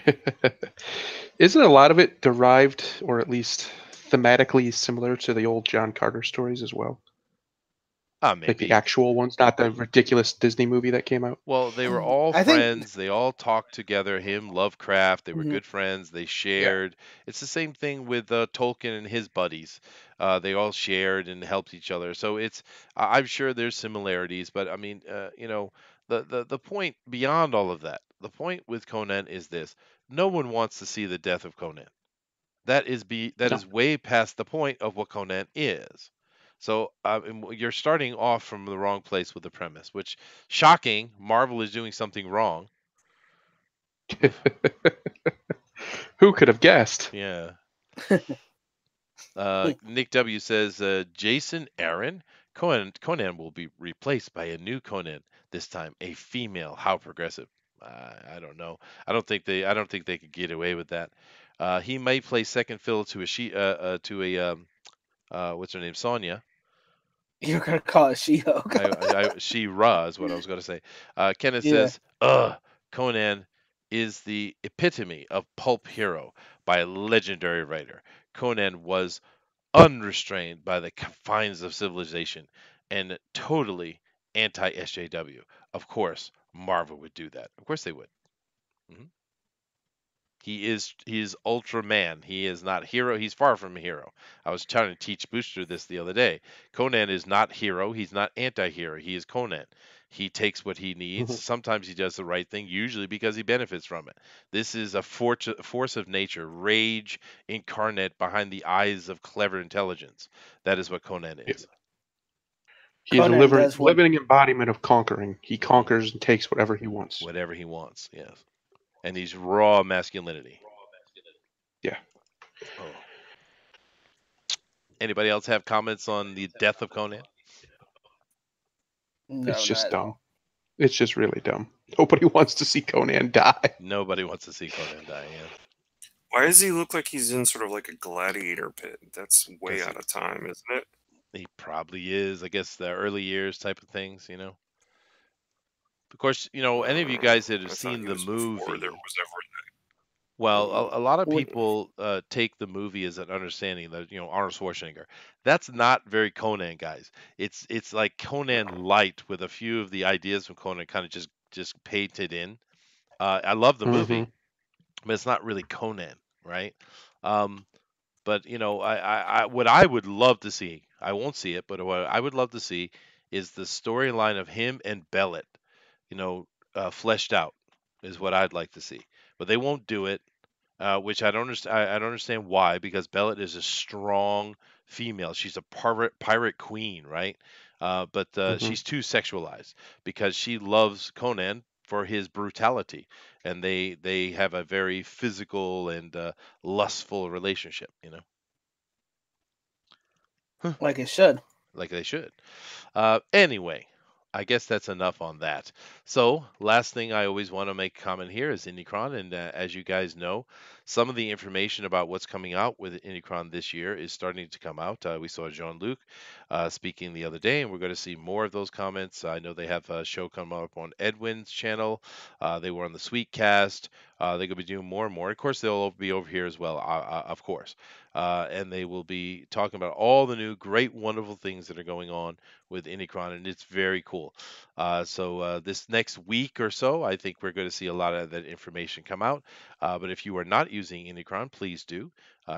Isn't a lot of it derived, or at least thematically similar to the old John Carter stories as well? Maybe. Like the actual ones, not the ridiculous Disney movie that came out. Well, they were all friends. They all talked together. Him, Lovecraft. They were good friends. They shared. Yeah. It's the same thing with Tolkien and his buddies. They all shared and helped each other. So I'm sure there's similarities, but I mean, the point beyond all of that, the point with Conan is this: no one wants to see the death of Conan. That is way past the point of what Conan is. So you're starting off from the wrong place with the premise, which, shocking, Marvel is doing something wrong. Who could have guessed? Yeah. Nick W says, Jason Aaron, Conan will be replaced by a new Conan, this time a female. How progressive. I don't know. I don't think they could get away with that. He might play second fiddle to what's her name, Sonya. You're gonna call it She-Hulk. She-Ra is what I was going to say. Kenneth Yeah. says, Conan is the epitome of pulp hero by a legendary writer. Conan was unrestrained by the confines of civilization and totally anti-SJW. Of course, Marvel would do that. Of course they would. He is Ultraman. He is not hero. He's far from a hero. I was trying to teach Booster this the other day. Conan is not hero. He's not anti-hero. He is Conan. He takes what he needs. Sometimes he does the right thing, usually because he benefits from it. This is a force of nature, rage incarnate behind the eyes of clever intelligence. That is what Conan is. He's a living embodiment of conquering. He conquers and takes whatever he wants. Whatever he wants, yes. And he's raw masculinity. Yeah. Oh. Anybody else have comments on the death of Conan? No, it's just dumb. It's just really dumb. Nobody wants to see Conan die. Nobody wants to see Conan die, yeah. Why does he look like he's in sort of like a gladiator pit? That's way out of time, isn't it? He probably is. I guess the early years type of things, you know. Of course, you know, any of you guys that have seen the movie. Well, a lot of people take the movie as an understanding that, you know, Arnold Schwarzenegger. That's not very Conan, guys. It's like Conan light with a few of the ideas from Conan kind of just painted in. I love the movie, but it's not really Conan, right? But you know, I what I would love to see, I won't see it, but what I would love to see is the storyline of him and Bellet, you know, fleshed out, is what I'd like to see. But they won't do it, which I don't understand. I don't understand why, because Bellet is a strong female. She's a pirate queen, right? But she's too sexualized because she loves Conan for his brutality, and they have a very physical and lustful relationship, you know. Like it should. Like they should. Anyway, I guess that's enough on that. So, last thing I always want to make comment here is Indicron, and as you guys know, some of the information about what's coming out with Indicron this year is starting to come out. We saw Jean-Luc speaking the other day, and we're going to see more of those comments. I know they have a show coming up on Edwin's channel. They were on the Sweetcast. They're going to be doing more and more. Of course, they'll be over here as well, of course. And they will be talking about all the new, great, wonderful things that are going on with Indicron, and it's very cool. So this next week or so, I think we're going to see a lot of that information come out. But if you are not using Indicron, please do.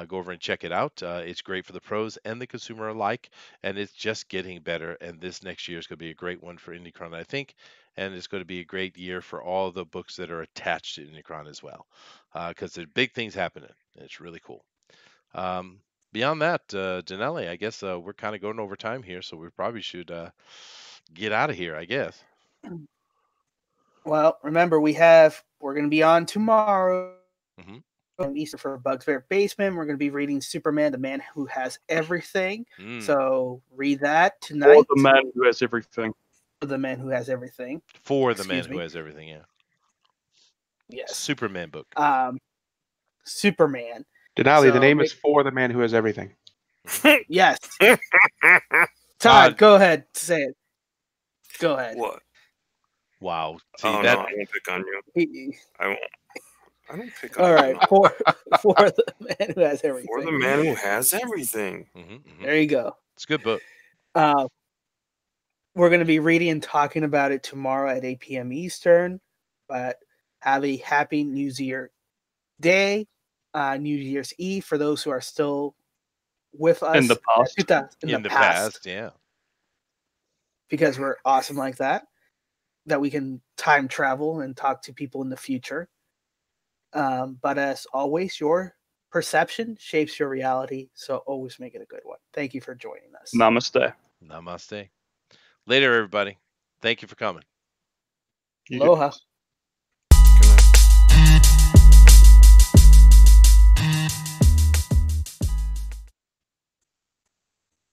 Go over and check it out. It's great for the pros and the consumer alike, and it's just getting better. And this next year is going to be a great one for Indicron, I think. And it's going to be a great year for all the books that are attached to Indicron as well, because there's big things happening. And it's really cool. Beyond that, Danelli, I guess we're kind of going over time here, so we probably should get out of here, I guess. Well, remember, we're going to be on tomorrow. Easter for Bug's Favorite Basement. We're going to be reading Superman, the Man Who Has Everything. So read that tonight. For the Man Who Has Everything. For the Man Who Has Everything. For the Man Who Has Everything, yeah. Yes. Superman book. Superman. Denali, the name is For the Man Who Has Everything. Yes. Todd, go ahead. Say it. Go ahead. What? Wow. See, no, I won't pick on you. I won't. I don't pick on you. All right. For the Man Who Has Everything. For the Man Who Has Everything. There you go. It's a good book. We're going to be reading and talking about it tomorrow at 8 p.m. Eastern. But have a happy New Year's Day. New Year's Eve for those who are still with us in the past. In the past, yeah. Because we're awesome like that we can time travel and talk to people in the future. But as always, your perception shapes your reality, so always make it a good one. Thank you for joining us. Namaste. Namaste. Later, everybody. Thank you for coming. Aloha.